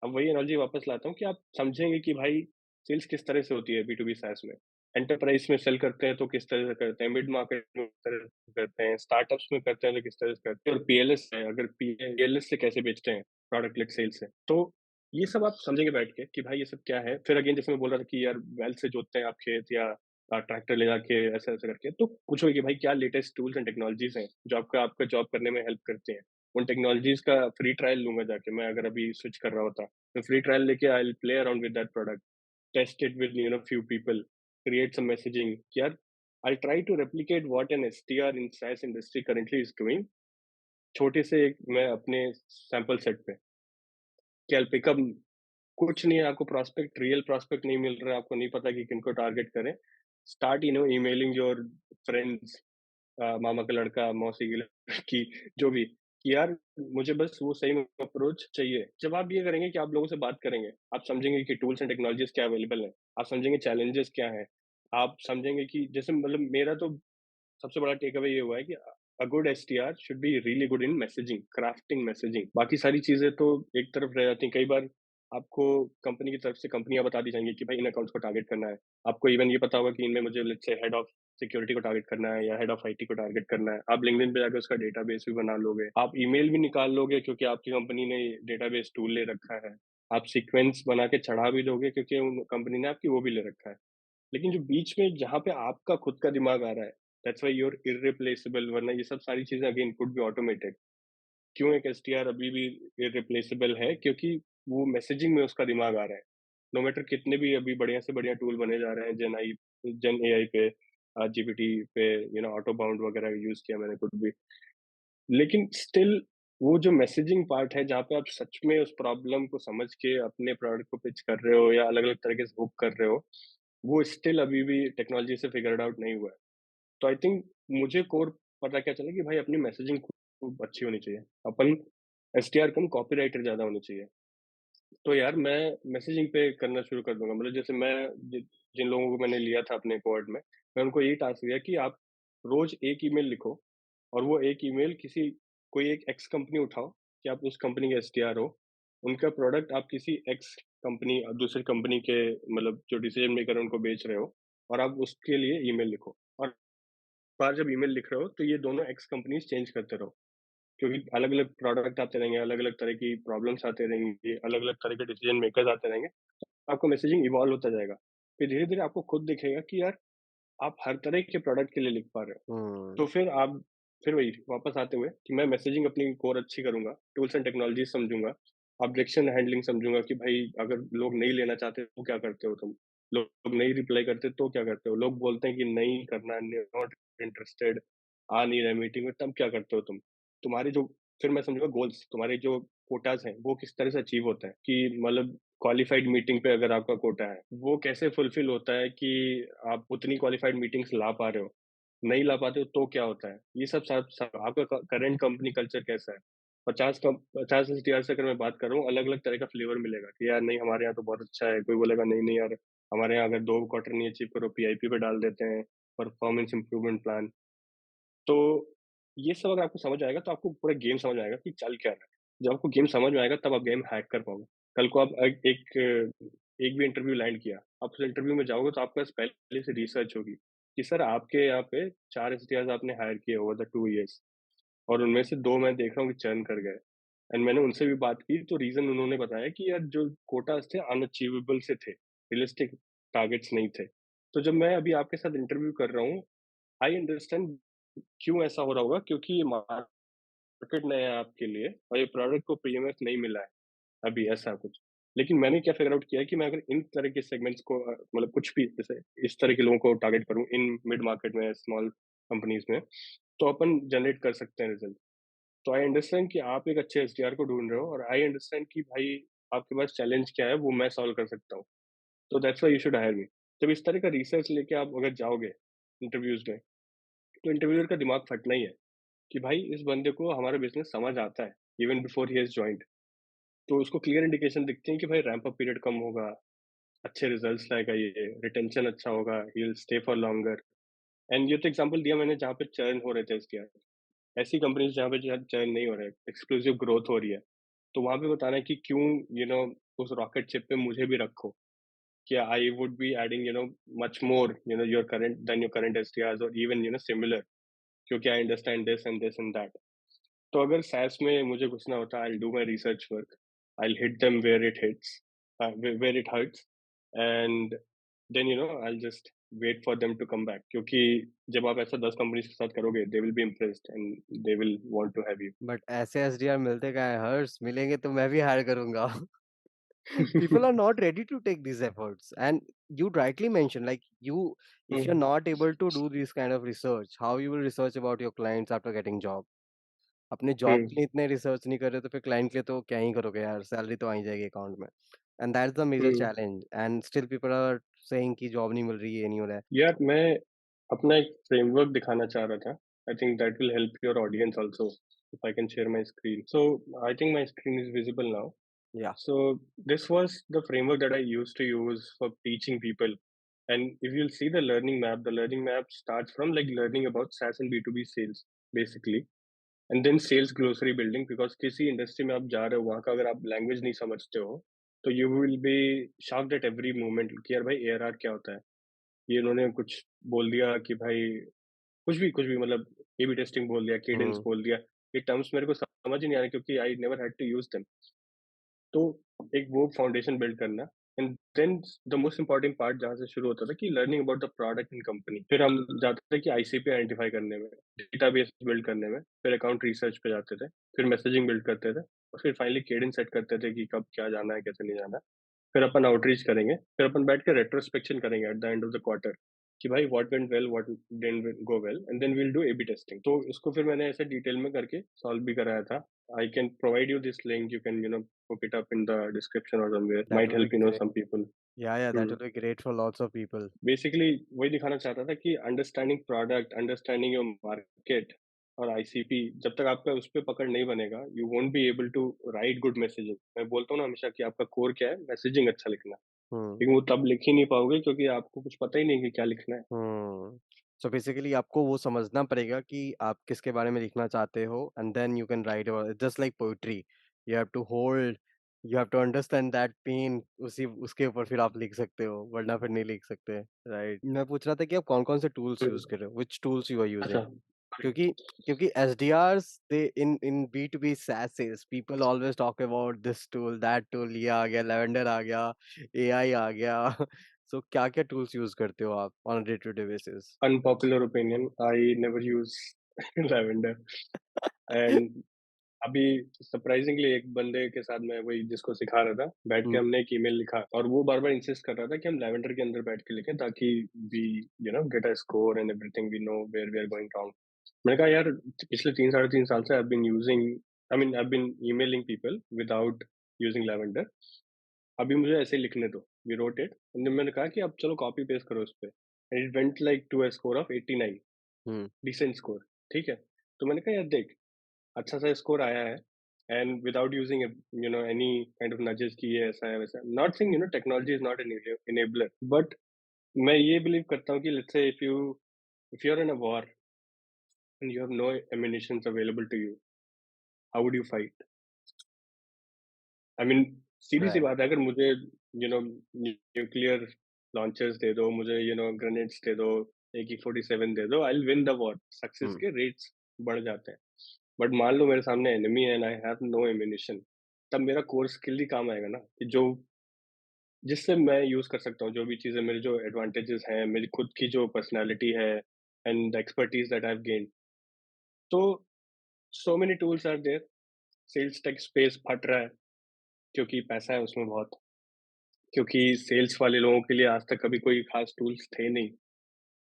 अब वही एनालॉजी वापस लाता हूँ कि आप समझेंगे कि भाई सेल्स किस तरह से होती है B2B SaaS में। एंटरप्राइज़ में सेल करते हैं तो किस तरह से करते हैं, मिड मार्केट में किस तरह से करते हैं, स्टार्टअप्स में करते हैं तो किस तरह से करते हैं और पीएलएस है, अगर पीएलएस से कैसे बेचते हैं प्रोडक्ट लेड सेल से। तो ये सब आप समझेंगे बैठ के कि भाई ये सब क्या है। फिर अगेन जैसे मैं बोल रहा था कि यार बैल से जोतते हैं आप खेत या ट्रैक्टर ले जाके ऐसे-ऐसे करके, तो पूछोगे कि भाई क्या लेटेस्ट टूल्स एंड टेक्नोलॉजीज़ हैं जो आपका आपका जॉब करने में हेल्प करते हैं। उन टेक्नोलॉजीज़ का फ्री ट्रायल लूँगा जाके मैं, अगर अभी स्विच कर रहा होता। तो फ्री ट्रायल लेके I will play around with that product, test it with few people, create some messaging कि यार I'll try to replicate what an SDR in SaaS industry currently is doing, छोटे से एक मैं अपने सैंपल सेट पे कि I'll pick up कुछ नहीं है, आपको रियल प्रॉस्पेक्ट नहीं मिल रहा है, आपको नहीं पता कि किनको टारगेट करें। स्टार्ट ईमेलिंग योर फ्रेंड्स, मामा का लड़का, मौसी की लड़की, जो भी, कि यार मुझे बस वो सही अप्रोच चाहिए। जब आप ये करेंगे कि आप लोगों से बात करेंगे, आप समझेंगे कि टूल्स एंड टेक्नोलॉजीज़ क्या अवेलेबल हैं, आप समझेंगे चैलेंजेस क्या हैं, आप समझेंगे कि जैसे मतलब मेरा तो सबसे बड़ा टेक अवे ये हुआ है कि a good STR should be really good in messaging, crafting messaging. बाकी सारी चीज़ें तो एक तरफ रह जाती हैं। कई बार आपको कंपनी की तरफ से कंपनियाँ बता दी जाएँगी कि भाई इन अकाउंट्स को टारगेट करना है। आपको इवन ये पता होगा कि इनमें मुझे let's say head of security को टारगेट करना है या हेड ऑफ आईटी को टारगेट करना है। आप लिंक्डइन पे जाके उसका डेटाबेस भी बना लोगे। आप ईमेल भी निकाल लोगे क्योंकि आपकी कंपनी ने डेटाबेस टूल ले रखा है। आप सीक्वेंस बना के चढ़ा भी दोगे क्योंकि उन कंपनी ने आपकी वो भी ले रखा है। लेकिन जो बीच में जहाँ पे आपका खुद का दिमाग आ रहा है, that's why you are irreplaceable, वरना ये सब सारी चीज़ें अगेन कुड बी ऑटोमेटेड क्यों एक एसटीआर अभी भी रिप्लेसेबल है, क्योंकि वो मैसेजिंग में उसका दिमाग आ रहा है। नो मैटर कितने भी अभी बढ़िया से बढ़िया टूल बने जा रहे हैं, जेन एआई पे, जीपीटी पे, ऑटो बाउंड वगैरह यूज किया मैंने खुद भी। लेकिन स्टिल वो जो मैसेजिंग पार्ट है, जहाँ पे आप सच में उस प्रॉब्लम को समझ के अपने प्रोडक्ट को पिच कर रहे हो या अलग अलग तरीके से हुक कर रहे हो, वो स्टिल अभी भी टेक्नोलॉजी से फिगर्ड आउट नहीं हुआ है। तो आई थिंक मुझे कोर पता क्या चला कि भाई अपनी मैसेजिंग खूब अच्छी होनी चाहिए। अपन एसटीआर कम कॉपीराइटर ज्यादा होने चाहिए। तो यार मैं मैसेजिंग पे करना शुरू कर दूंगा। मतलब जैसे जिन लोगों को मैंने लिया था अपने कोड में, मैं उनको यही टास्क दिया कि आप रोज एक ईमेल लिखो, और वो एक ईमेल किसी कोई एक एक्स कंपनी उठाओ कि आप उस कंपनी के एसटीआर हो। उनका प्रोडक्ट आप किसी एक्स कंपनी, दूसरी कंपनी के, मतलब जो डिसीजन मेकर है उनको बेच रहे हो, और आप उसके लिए ईमेल लिखो। और बार जब ईमेल लिख रहे हो तो ये दोनों एक्स कंपनीज चेंज करते रहो, क्योंकि अलग अलग प्रोडक्ट आते रहेंगे, अलग अलग तरह की प्रॉब्लम्स आते रहेंगी, अलग अलग तरह के डिसीजन मेकर्स आते रहेंगे। आपका मैसेजिंग इवॉल्व होता जाएगा। फिर धीरे धीरे आपको खुद दिखेगा कि यार आप हर तरह के प्रोडक्ट के लिए लिख पा रहे हो। तो हुँ। फिर वही वापस आते हुए कि मैं मैसेजिंग अपनी कोर अच्छी करूंगा, टूल्स एंड टेक्नोलॉजी समझूंगा, ऑब्जेक्शन हैंडलिंग समझूंगा कि भाई अगर लोग नहीं लेना चाहते तो क्या करते हो तुम, लोग नहीं रिप्लाई करते तो क्या करते हो, लोग बोलते हैं कि नहीं करना, नॉट इंटरेस्टेड, आ नहीं रहे मीटिंग में, तब क्या करते हो तुम, तुम्हारे जो, फिर मैं समझूंगा गोल्स, तुम्हारे जो कोटाज हैं वो किस तरह से अचीव होता है, कि मतलब क्वालिफाइड मीटिंग पे अगर आपका कोटा है वो कैसे फुलफिल होता है, कि आप उतनी क्वालिफाइड मीटिंग्स ला पा रहे हो, नहीं ला पाते हो तो क्या होता है, ये सब आपका करंट कंपनी कल्चर कैसा है। 50 एसटीआर से अगर मैं बात करूँ, अलग अलग तरह का फ्लेवर मिलेगा कि यार नहीं हमारे यहाँ तो बहुत अच्छा है, कोई बोलेगा नहीं नहीं यार हमारे यहाँ अगर 2 क्वार्टर नहीं अचीव करो पीआईपी पे डाल देते हैं, परफॉर्मेंस इंप्रूवमेंट प्लान। तो ये सब अगर आपको समझ आएगा तो आपको पूरा गेम समझ आएगा कि चल क्या रहा है। जब आपको गेम समझ में आएगा तब आप गेम हैक कर पाओगे। कल को आप एक भी इंटरव्यू लैंड किया, आप उस इंटरव्यू में जाओगे तो आपके पास पहले से रिसर्च होगी कि सर आपके यहाँ पे 4 एसटीआर आपने हायर किए ओवर द 2 इयर्स, और उनमें से 2 मैं देख रहा हूँ कि चर्न कर गए। एंड मैंने उनसे भी बात की तो रीजन उन्होंने बताया कि यार जो कोटास थे अनअचीवेबल से थे, रियलिस्टिक टारगेट्स नहीं थे। तो जब मैं अभी आपके साथ इंटरव्यू कर रहा हूँ, आई अंडरस्टैंड क्यों ऐसा हो रहा होगा, क्योंकि ये मार्केट नया है आपके लिए और ये प्रोडक्ट को पीएमएफ नहीं मिला है अभी, ऐसा कुछ। लेकिन मैंने क्या फिगर आउट किया कि मैं अगर इन तरह के सेगमेंट्स को, मतलब कुछ भी जैसे इस तरह के लोगों को टारगेट करूं इन मिड मार्केट में, स्मॉल कंपनीज में, तो अपन जनरेट कर सकते हैं रिजल्ट। तो आई अंडरस्टैंड कि आप एक अच्छे एसडीआर को ढूंढ रहे हो, और आई अंडरस्टैंड कि भाई आपके पास चैलेंज क्या है वो मैं सॉल्व कर सकता हूँ। तो that's why you should hire me. जब इस तरह का रिसर्च लेके आप अगर जाओगे इंटरव्यूज में, तो इंटरव्यूअर का दिमाग फटना ही है कि भाई इस बंदे को हमारा बिजनेस समझ आता है even before he has joint. तो उसको क्लियर इंडिकेशन दिखती है कि भाई रैंप अप पीरियड कम होगा, अच्छे रिजल्ट्स लाएगा, ये रिटेंशन अच्छा होगा, he will stay for longer. And ये तो एग्जांपल दिया मैंने जहाँ पे चर्न हो रहे थे इसके, ऐसी कंपनीज जहाँ पे चर्न नहीं हो रहा है, एक्सक्लूसिव ग्रोथ हो रही है, तो वहां पे बताना है कि क्यों, उस रॉकेट शिप पे मुझे भी रखो, कि I would be adding much more your current then your current SDRs, और इवन सिमिलर, क्योंकि I understand this and that. तो अगर सैस में मुझे घुसना होता, I do my research work, I hit them where it hurts, and then I just wait for them to come back, क्योंकि जब आप ऐसा 10 कंपनीज के साथ करोगे they will be impressed and they will want to have but ऐसे SDR मिलते कहाँ हैं हर्ष? मिलेंगे तो मैं भी हायर करूँगा। People are not ready to take these efforts. And you rightly mentioned, like if you're you. not able to do this kind of research, how you will research about your clients after getting job? अपने job के लिए इतने research नहीं कर रहे तो फिर client के लिए तो क्या ही करोगे यार, सैलरी तो आ ही जाएगी अकाउंट में। And that's the major hmm. Challenge and still people are saying कि जॉब नहीं मिल रही है, ये नहीं हो रहा है। यार मैं अपना एक फ्रेमवर्क दिखाना चाह रहा था। I think that will help your audience also, if I can share my screen. So I think my screen is visible now. या So this was the framework that I used to use for teaching people. And if you'll see the learning map starts from like learning about SaaS and B2B sales, basically. And then sales glossary building, because किसी industry में आप जा रहे हो वहाँ का अगर आप लैंग्वेज नहीं समझते हो तो you will be shocked at every moment कि यार भाई एआरआर क्या होता है। ये इन्होंने कुछ बोल दिया कि भाई कुछ भी मतलब ए बी टेस्टिंग बोल दिया, केडेंस हम्म। बोल दिया, ये टर्म्स मेरे को समझ ही नहीं आ रहे क्योंकि I never had to use them. तो एक वो फाउंडेशन बिल्ड करना, and then the most important part जहाँ से शुरू होता था कि learning about the product in company, फिर हम जाते थे कि आईसीपी आइडेंटिफाई करने में, डेटाबेस बिल्ड करने में, फिर अकाउंट रिसर्च पे जाते थे, फिर मैसेजिंग बिल्ड करते थे, और फिर फाइनली केडेंस सेट करते थे कि कब क्या जाना है कैसे नहीं जाना है। फिर अपन आउटरीच करेंगे, फिर अपन बैठ के रेट्रोस्पेक्शन करेंगे at the end of the quarter कि भाई what went well, what didn't go well, and then we will do AB testing. तो इसको फिर मैंने ऐसे डिटेल में करके सॉल्व भी कराया था। I can provide you this link, you can look it up in the description or somewhere, That might would be help great. some people. Yeah, that Hmm. would be great for lots of people. Basically वही दिखाना चाहता था कि understanding product, understanding your market और ICP, जब तक आपका उस पे पकड़ नहीं बनेगा, you won't be able to write good messaging. मैं बोलता हूँ ना हमेशा कि आपका कोर क्या है, मैसेजिंग अच्छा लिखना, हम्म लेकिन वो तब लिख ही नहीं पाओगे क्योंकि आपको कुछ पता ही नहीं कि क्या लिखना है। सो बेसिकली आपको वो समझना पड़ेगा कि आप किसके बारे में लिखना चाहते हो and then you can write just like poetry you have to hold you have to understand that pain उसी उसके ऊपर फिर आप लिख सकते हो वरना फिर नहीं लिख सकते राइट मैं पूछ रहा था कि आप कौन कौन से टूल्स यूज कर रहे हो विच टूल्स यू आर अच्छा। यूजिंग क्योंकि क्योंकि SDRs they in B2B SaaS sales people always talk about this tool that tool ये आ गया Lavender आ गया AI आ गया so क्या क्या टूल्स यूज करते हो आप on a day to day basis unpopular opinion, I never use lavender. And अभी सरप्राइजिंगली एक बंदे के साथ मैं वही जिसको सिखा रहा था, बैठ के हम्म हमने एक ईमेल लिखा और वो बार बार इंसिस्ट कर रहा था कि हम लैवेंडर के अंदर बैठ के लिखें ताकि we get a score and everything, we know where we are going wrong. मैंने कहा यार पिछले 3 साढ़े 3 साल से I been using, I mean I been emailing people without using Lavender, अभी मुझे ऐसे ही लिखने दो। वी रोट इट एंड मैंने कहा कि अब चलो कॉपी पेस्ट करो उस पे, and it went like to a score of 89, hmm decent score. ठीक है, तो मैंने कहा यार देख, अच्छा सा स्कोर आया है, and without using any kind of nudges कि ये ऐसा है वैसा, not saying technology is not an enabler, but मैं ये बिलीव करता हूँ कि let's say if you are in a war and you have no ammunitions available to you, how would you fight? I mean सीधी सी right बात है, अगर मुझे न्यूक्लियर लॉन्चर्स दे दो, मुझे ग्रेनेड्स दे दो, AK-47 दे दो, I will win the war, success hmm के रेट्स बढ़ जाते हैं। बट मान लो मेरे सामने एनिमी है एंड आई हैव नो एमिनिशन, तब मेरा कोर स्किल ही काम आएगा ना, कि जो जिससे मैं यूज कर सकता हूँ, जो भी चीजें मेरे जो एडवांटेजेस हैं, मेरी खुद की जो पर्सनालिटी है and the expertise that I have gained. तो so many tools are there. Sales tech space फट रहा है क्योंकि पैसा है उसमें बहुत, क्योंकि सेल्स वाले लोगों के लिए आज तक कभी कोई खास टूल्स थे नहीं,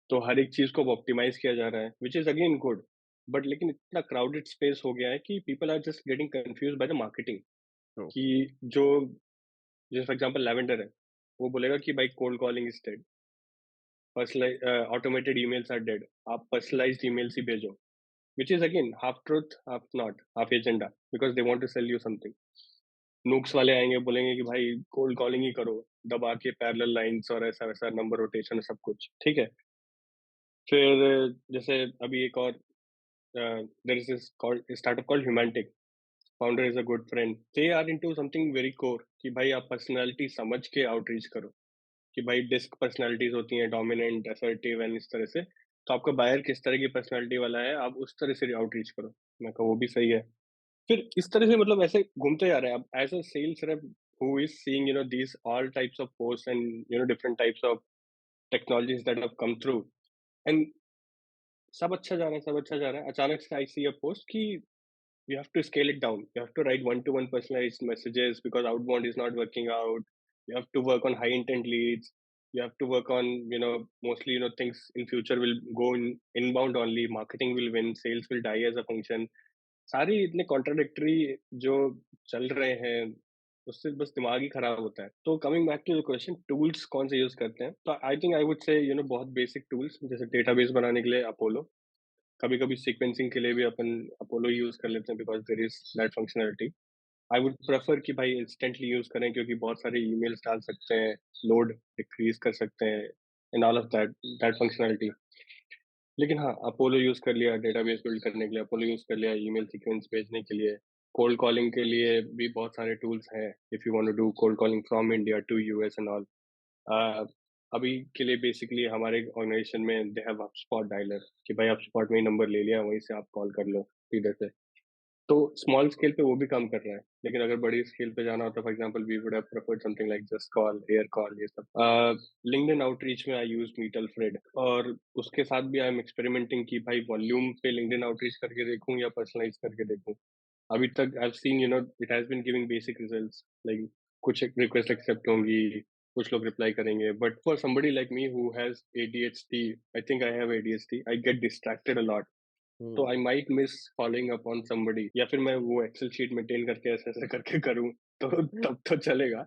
तो हर एक चीज को ऑप्टिमाइज किया जा रहा है, which is again good. But लेकिन इतना क्राउडेड स्पेस हो गया है कि people are just getting confuse by the marketing, true कि जो जैसे फॉर एग्जांपल लैवेंडर है, वो बोलेगा कि भाई cold calling is dead, personalise automated emails are dead, आप पर्सनलाइज्ड ईमेल्स ही भेजो, which is again half truth half not, half agenda, because they want to sell you something. Nooks वाले आएंगे, बोलेंगे कि भाई कोल्ड कॉलिंग ही करो, दबा के पैरेलल लाइंस और ऐसा वैसा नंबर रोटेशन सब कुछ, ठीक है। फिर जैसे अभी एक और there is this called startup called Humantic, founder is a good friend, they are into something very core, कि भाई आप पर्सनालिटी समझ के आउटरीच करो, कि भाई डिस्क पर्सनालिटीज होती हैं, डोमिनेंट, असर्टिव एंड इस तरह से, तो आपका बायर किस तरह की पर्सनालिटी वाला है, आप उस तरह से आउटरीच करो। मैं कहा वो भी सही है। फिर इस तरह से मतलब ऐसे घूमते जा रहे हैं। अब as a sales rep who is seeing these all types of posts and different types of technologies that have come through, and सब अच्छा जा रहा है, सब अच्छा जा रहा है, अचानक से आई सी अ पोस्ट कि you have to scale it down, you have to write one to one personalized messages because outbound is not working out, you have to work on high intent leads, you have to work on mostly things in future will go in inbound only, marketing will win, sales will die as a function। सारी इतने contradictory जो चल रहे हैं, उससे बस दिमाग ही खराब होता है। तो coming back to the question, tools कौन से यूज करते हैं, तो I think I would say बहुत बेसिक टूल्स, जैसे डेटाबेस बनाने के लिए अपोलो, कभी कभी सीक्वेंसिंग के लिए भी अपन अपोलो यूज कर लेते हैं because there is that functionality. I would prefer कि भाई इंस्टेंटली यूज करें, क्योंकि बहुत सारे ईमेल्स डाल सकते हैं, लोड डिक्रीज कर सकते हैं, in all of that that functionality. लेकिन हाँ, अपोलो यूज कर लिया डेटाबेस बिल्ड करने के लिए, अपोलो यूज कर लिया ईमेल सीक्वेंस भेजने के लिए, कोल्ड कॉलिंग के लिए भी बहुत सारे टूल्स हैं, if you want to do cold calling from India to US and all. अभी के लिए बेसिकली हमारे ऑर्गेनाइजेशन में दे हैव HubSpot डायलर, कि भाई HubSpot में ही नंबर ले लिया, वहीं से आप कॉल कर लो सीधे से। तो स्मॉल स्केल पे वो भी काम कर रहा है, लेकिन अगर बड़ी स्केल पे जाना होता, for example we would have preferred something like JustCall, Aircall, ये सब। लिंक्डइन आउटरीच में आई यूज्ड मीट अल्फ्रेड, और उसके साथ भी आई एम एक्सपेरिमेंटिंग कि भाई वॉल्यूम पे लिंक्डइन आउटरीच करके देखूं या पर्सनलाइज करके देखूं। अभी तक I have seen it has been giving basic results, like कुछ रिक्वेस्ट एक्सेप्ट होंगी, कुछ लोग रिप्लाई करेंगे, but for somebody like me who has ADHD, I think I have ADHD, I get distracted a lot. तो I might miss following up on somebody, या फिर मैं वो एक्सेल शीट मेंटेन करके ऐसे ऐसे करके करूं तो तब तो चलेगा,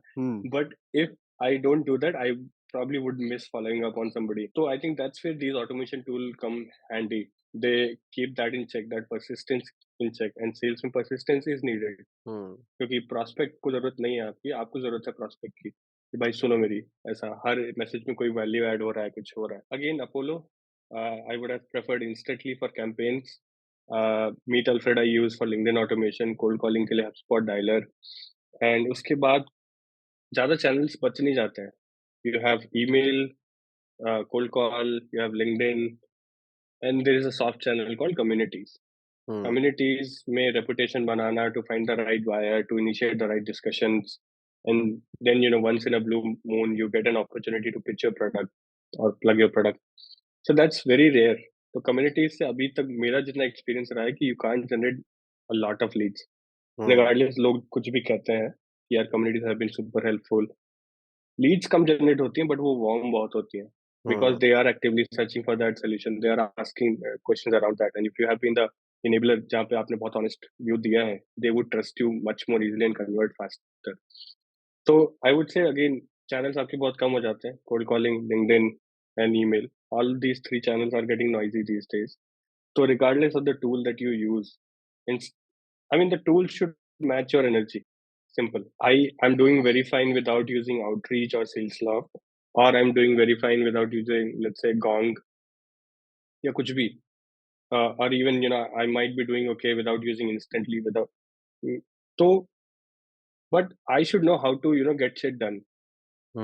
but if I don't do that I probably would miss following up on somebody. So I think that's where these automation tool come handy. They keep that in check, that persistence in check, and sales में persistence is needed. क्योंकि prospect को जरूरत नहीं है आपकी, आपको जरूरत है prospect की कि भाई सुनो मेरी, ऐसा हर मैसेज में कोई वैल्यू ऐड हो रहा है, कुछ हो रहा है। Again Apollo, I would have preferred instantly for campaigns. Meet Alfred I use for LinkedIn automation, cold calling के लिए HubSpot dialer, and उसके बाद ज़्यादा channels बच नहीं जाते हैं। You have email, cold call, you have LinkedIn, and there is a soft channel called communities. Communities में reputation banana, to find the right buyer, to initiate the right discussions, and then once in a blue moon you get an opportunity to pitch your product or plug your product. So that's very rare. तो communities से अभी तक मेरा जितना experience रहा है कि you can't generate a lot of leads. Regardless लोग कुछ भी कहते हैं कि यार communities have been super helpful. Leads come generate होती हैं, but वो warm बहुत होती हैं, because they are actively searching for that solution. They are asking questions around that, and if you have been the enabler जहाँ पे आपने बहुत honest view दिया है, they would trust you much more easily and convert faster. So I would say again, channels आपके बहुत कम हो जाते हैं, cold calling, LinkedIn, and email. All these three channels are getting noisy these days. So regardless of the tool that you use, the tool should match your energy. Simple. I'm doing very fine without using Outreach or Salesloft, or I'm doing very fine without using, let's say, Gong या कुछ भी. Or even I might be doing okay without using Instantly without. So, but I should know how to get shit done.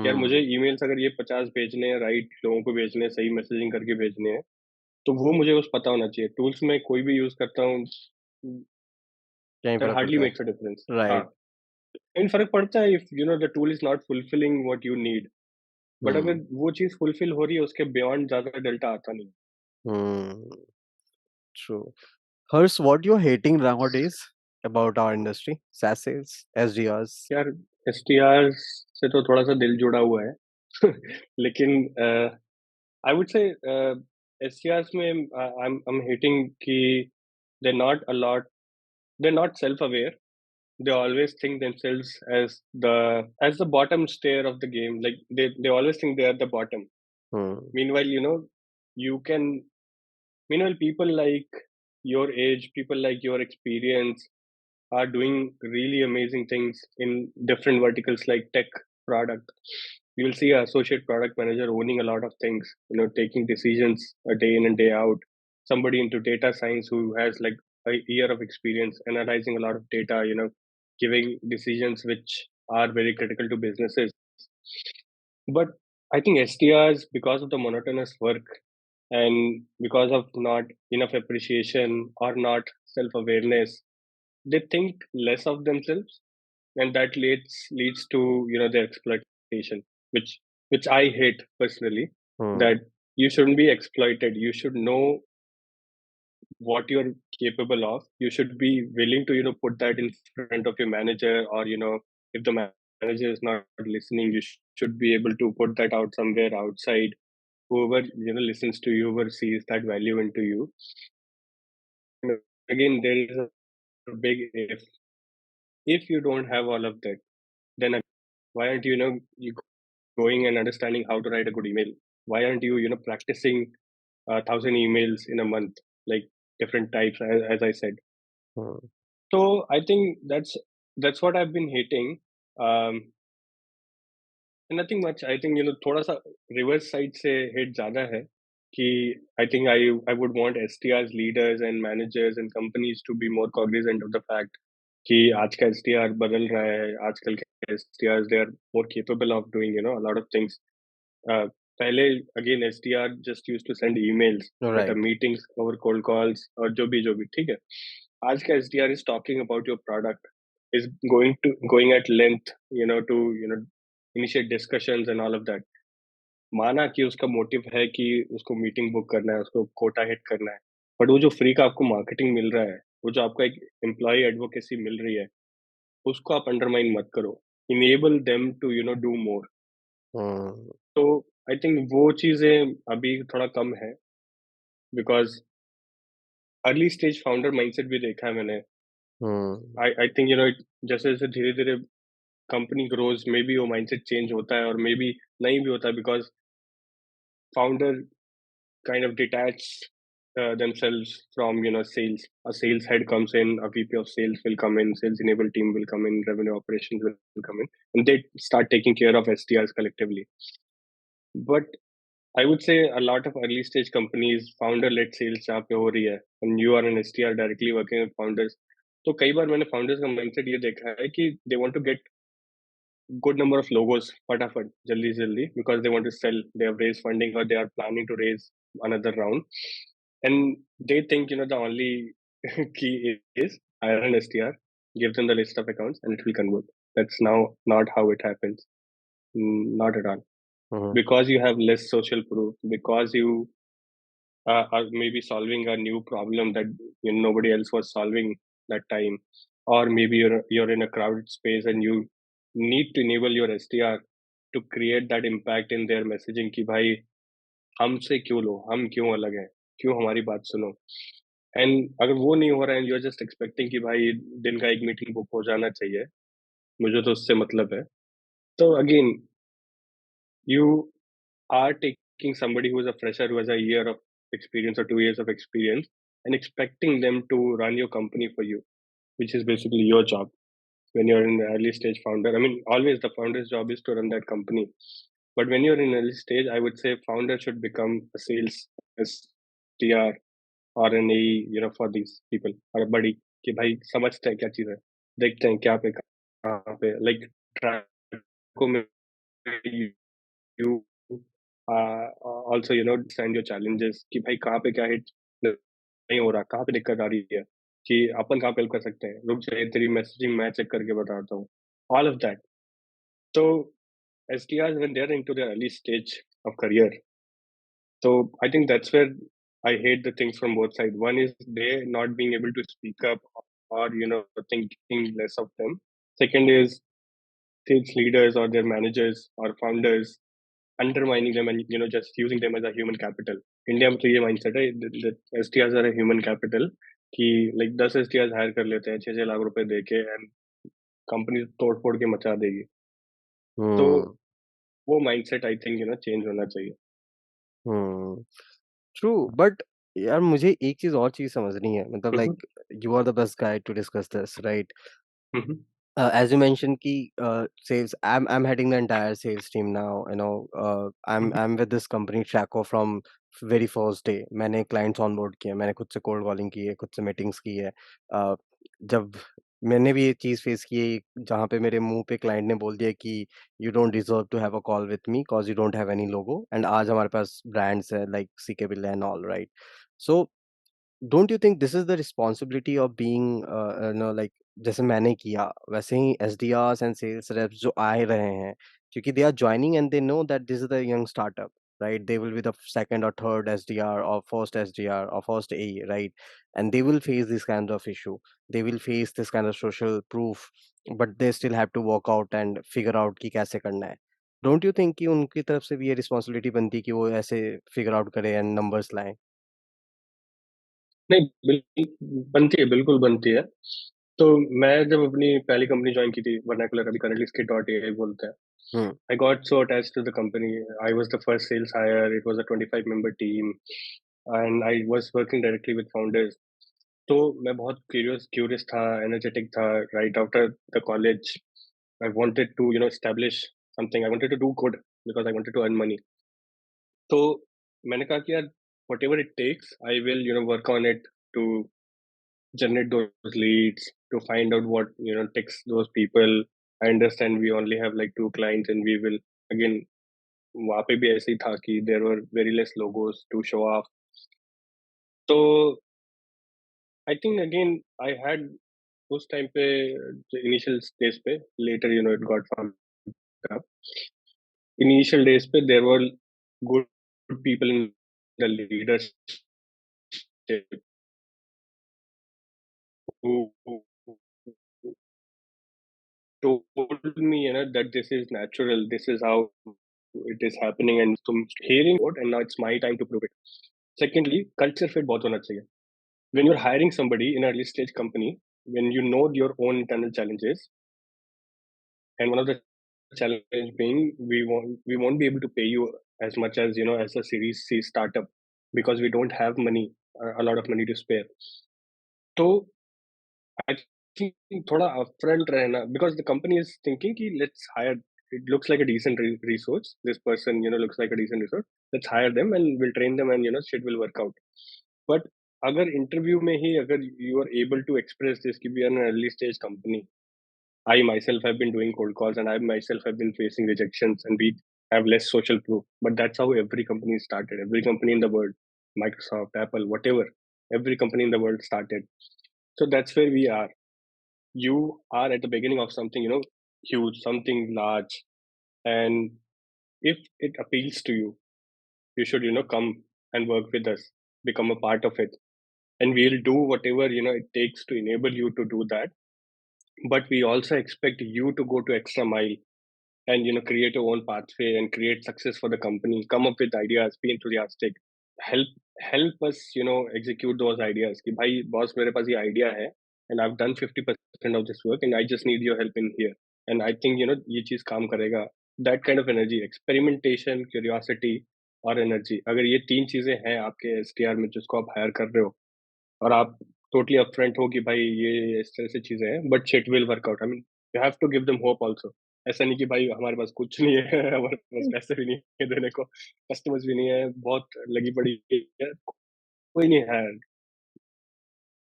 यार मुझे emails अगर ये 50 भेजने हैं, right लोगों को भेजने हैं, सही मैसेजिंग करके भेजने हैं, तो वो मुझे बस पता होना चाहिए. टूल्स में कोई भी यूज करता हूँ, that hardly makes a difference. हाँ, इन फर्क पड़ता है if the tool is not fulfilling what you need, but अगर वो चीज फुलफिल हो रही है, उसके बियॉन्ड ज्यादा डेल्टा आता नहीं. True. Hers, what you're hating nowadays about our industry? SaaS sales, SDRs? यार SDRs से तो थोड़ा सा दिल जुड़ा हुआ है लेकिन आई वुड से SDRs में I'm hating कि they're not self aware. They always think themselves as the bottom stair of the game. Like they always think they are the bottom. Meanwhile, you can meanwhile people like your age, people like your experience are doing really amazing things in different verticals like tech, product. You will see an associate product manager owning a lot of things, taking decisions a day in and day out. Somebody into data science who has like a year of experience analyzing a lot of data, giving decisions which are very critical to businesses. But I think SDRs, because of the monotonous work and because of not enough appreciation or not self-awareness, they think less of themselves, and that leads to their exploitation, which I hate personally. That you shouldn't be exploited. You should know what you're capable of. You should be willing to put that in front of your manager, or if the manager is not listening, you should be able to put that out somewhere outside. Whoever listens to you, whoever sees that value into you. Again, there is a big if you don't have all of that, then why aren't you going and understanding how to write a good email? Why aren't you practicing 1,000 emails in a month, like different types, as I said. So I think that's what I've been hating. Nothing much. I think थोड़ा सा reverse side से hate ज़्यादा है कि I think I would want SDRs, leaders and managers and companies to be more cognizant of the fact कि आज का SDR बदल रहा है. आजकल के SDRs, they are more capable of doing a lot of things. पहले again SDR just used to send emails, Right. meetings over cold calls और जो भी ठीक है. आज का SDR is talking about your product, is going at length, to initiate discussions and all of that. माना कि उसका मोटिव है कि उसको मीटिंग बुक करना है, उसको कोटा हिट करना है, बट वो जो फ्री का आपको मार्केटिंग मिल रहा है, वो जो आपका एक एम्प्लॉय एडवोकेसी मिल रही है, उसको आप अंडरमाइन मत करो। Enable them to do more. Hmm तो आई थिंक वो चीजें अभी थोड़ा कम है, because early stage founder mindset भी देखा है मैंने। हम्म आई थिंक जैसे जैसे धीरे धीरे कंपनी ग्रोज, मे बी वो माइंडसेट चेंज होता है और मे बी नहीं भी होता, because founder kind of detach themselves from sales. A sales head comes in, a VP of sales will come in, sales enable team will come in, revenue operations will come in, and they start taking care of SDRs collectively. But I would say a lot of early stage companies, founder led sales जहाँ पे हो रही है, and you are an SDR directly working with founders, तो कई बार मैंने founders का mindset ये देखा है कि they want to get good number of logos फटाफट जल्दी जल्दी, because they want to sell, they have raised funding or they are planning to raise another round, and they think the only key is hire an SDR, give them the list of accounts and it will convert. That's now not how it happens. Not at all. Hmm Because you have less social proof, because you are maybe solving a new problem that nobody else was solving that time, or maybe you're in a crowded space and you need to enable your SDR to create that impact in their messaging कि भाई हमसे क्यों लो, हम क्यों अलग हैं, क्यों हमारी बात सुनो। एंड अगर वो नहीं हो रहा है, यू आर जस्ट एक्सपेक्टिंग कि भाई दिन का एक मीटिंग बुक हो जाना चाहिए, मुझे तो उससे मतलब है, तो again you are taking somebody who is a fresher, who has a year of experience or 2 years of experience, and expecting them to run your company for you, which is basically your job when you're in the early stage founder. I mean, always the founder's job is to run that company. But when you're in early stage, I would say founder should become a sales SDR or an AE, for these people, or a buddy, कि भाई समझते हैं क्या चीज़ है, देखते हैं क्या पे कहाँ पे, like track को you also understand your challenges कि भाई कहाँ पे क्या हिट नहीं हो रहा, कहाँ पे दिक्कत आ रही है, कि अपन कहाँ पे हेल्प कर सकते हैं, रुक जाए तेरी मैसेजिंग मैं चेक करके बताता हूँ, ऑल ऑफ दैट। तो SDRs when they're into their early stage of career, so I think that's where I hate the things from both sides. One is they not being able to speak up, or thinking less of them. Second is sales leaders or their managers or founders undermining them and just using them as a human capital. India में तो ये mindset है SDRs are human capital, कि like 10 SDRs higher कर लेते हैं 6-6 लाख रुपए दे के, एंड कंपनी तोड़ फोड़ के मचा देगी। तो हम्म वो माइंडसेट आई थिंक चेंज होना चाहिए। हम्म ट्रू बट यार मुझे एक चीज और चीज समझनी है मतलब hmm, like you are the best guide to discuss this right hmm, as you mentioned ki sales I'm heading the entire sales team now I'm with this company Traco from very first day मैंने clients onboard किए मैंने खुद से cold calling की है खुद से meetings की है जब मैंने भी ये चीज फेस की है जहाँ पे मेरे मुंह पे क्लाइंट ने बोल दिया कि you don't deserve to have a call with me cause you don't have any logo and आज हमारे पास ब्रांड्स है like CK Birla and all right so don't you think this is the responsibility of being like जैसे मैंने किया वैसे ही SDRs and sales reps जो आए रहे हैं क्योंकि they are joining and they know that this is the young startup right they will be the second or third SDR or first SDR or first AE right and they will face this kind of issue they will face this kind of social proof but they still have to work out and figure out कि कैसे करना है don't you think कि उनकी तरफ से भी ये responsibility बनती है कि वो ऐसे figure out करे and numbers लाएं नहीं बिल्कुल बनती है, बिल्कुल बनती है। तो मैं जब अपनी पहली कंपनी ज्वाइन की थी वर्नाकुलर, अभी करंटली skit.ai बोलते हैं, हम्म I got so attached to the company. I was the first sales hire. It was a 25-member team, and I was working directly with founders. तो मैं बहुत क्यूरियस था, energetic था। Right after the college I wanted to establish something. I wanted to do good because I wanted to earn money. तो मैंने कहा कि यार whatever it takes, I will work on it to generate those leads, to find out what ticks those people. I understand we only have like 2 clients, and we will again वहाँ पे भी ऐसे ही था कि देयर वर वेरी लेस लोगोस to show off. तो I think again I had उस टाइम पे इनिशियल स्टेज पे, later it got fucked up. Initial days पे there were good people in the leadership who told me that this is natural, this is how it is happening, and तुम hearing it and now it's my time to prove it. Secondly, culture fit बहुत होना चाहिए. When you're hiring somebody in an early stage company, when you know your own internal challenges, and one of the challenge being we won't be able to pay you as much as as a Series C startup, because we don't have money, a lot of money to spare. So I think thoda upfront रहना, because the company is thinking कि let's hire, it looks like a decent resource, this person looks like a decent resource, let's hire them and we'll train them and shit will work out. But अगर interview में ही अगर you are able to express this कि we are an early stage company, I myself have been doing cold calls and I myself have been facing rejections, and we have less social proof. But that's how every company started. Every company in the world, Microsoft, Apple, whatever, every company in the world started. So that's where we are. You are at the beginning of something, huge, something large. And if it appeals to you, you should, come and work with us, become a part of it. And we'll do whatever, it takes to enable you to do that. But we also expect you to go to extra mile and create your own pathway and create success for the company, come up with ideas, be enthusiastic, help help us execute those ideas कि भाई boss मेरे पास ये idea है and I've done 50% of this work and I just need your help in here, and I think ये चीज काम करेगा. That kind of energy, experimentation, curiosity और energy, अगर ये तीन चीजें हैं आपके SDR में जिसको आप हायर कर रहे हो, और आप टोटली अपफ्रंट हो कि भाई ये इस तरह से चीजें हैं, but shit will work out. I mean you have to give them hope also. ऐसा नहीं कि भाई हमारे पास कुछ नहीं है हमारे पास पैसे भी नहीं है देने को, कस्टमर्स भी नहीं है, बहुत लगी पड़ी है, कोई नहीं है,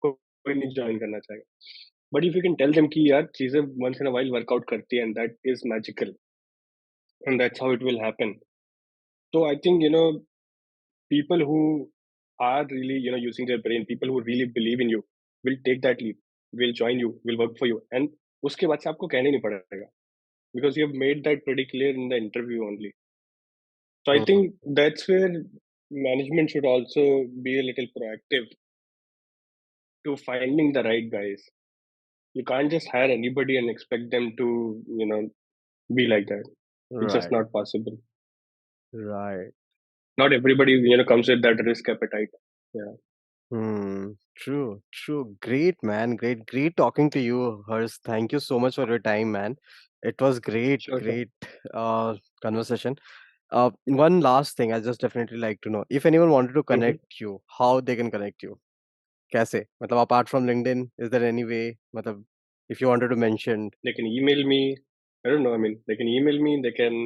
कोई नहीं ज्वाइन करना चाहेगा. But if you can tell them कि यार चीजें once in a while work out करती है and that is magical and that's how it will happen. तो I think people who are really using their brain, people who really believe in you will take that leap, will join you, will work for you, and उसके बाद से आपको कहने नहीं पड़ेगा, because you have made that pretty clear in the interview only. So I Hmm. think that's where management should also be a little proactive to finding the right guys. You can't just hire anybody and expect them to be like that. It's just Right, not possible. right. Not everybody comes with that risk appetite. Yeah. True, true. Great, man. Great talking to you, Hers. Thank you so much for your time, man. It was Sure, sure. great conversation. One last thing, I just definitely like to know if anyone wanted to Hmm. connect you, how they can connect you. कैसे? मतलब apart from LinkedIn, is there any way? मतलब if you wanted to mention. They can email me. I don't know. I mean, they can email me. They can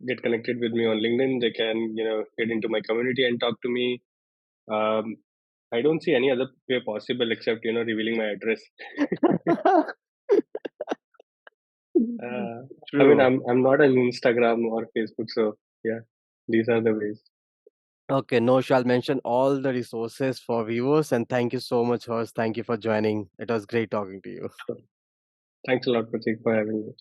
get connected with me on LinkedIn. They can, get into my community and talk to me. Um, I don't see any other way possible except, revealing my address. I mean, True. I'm not on Instagram or Facebook, so yeah, these are the ways. Okay, no, shall mention all the resources for viewers, and thank you so much, Hers. Thank you for joining. It was great talking to you. So, thanks a lot, Pratik, for having me.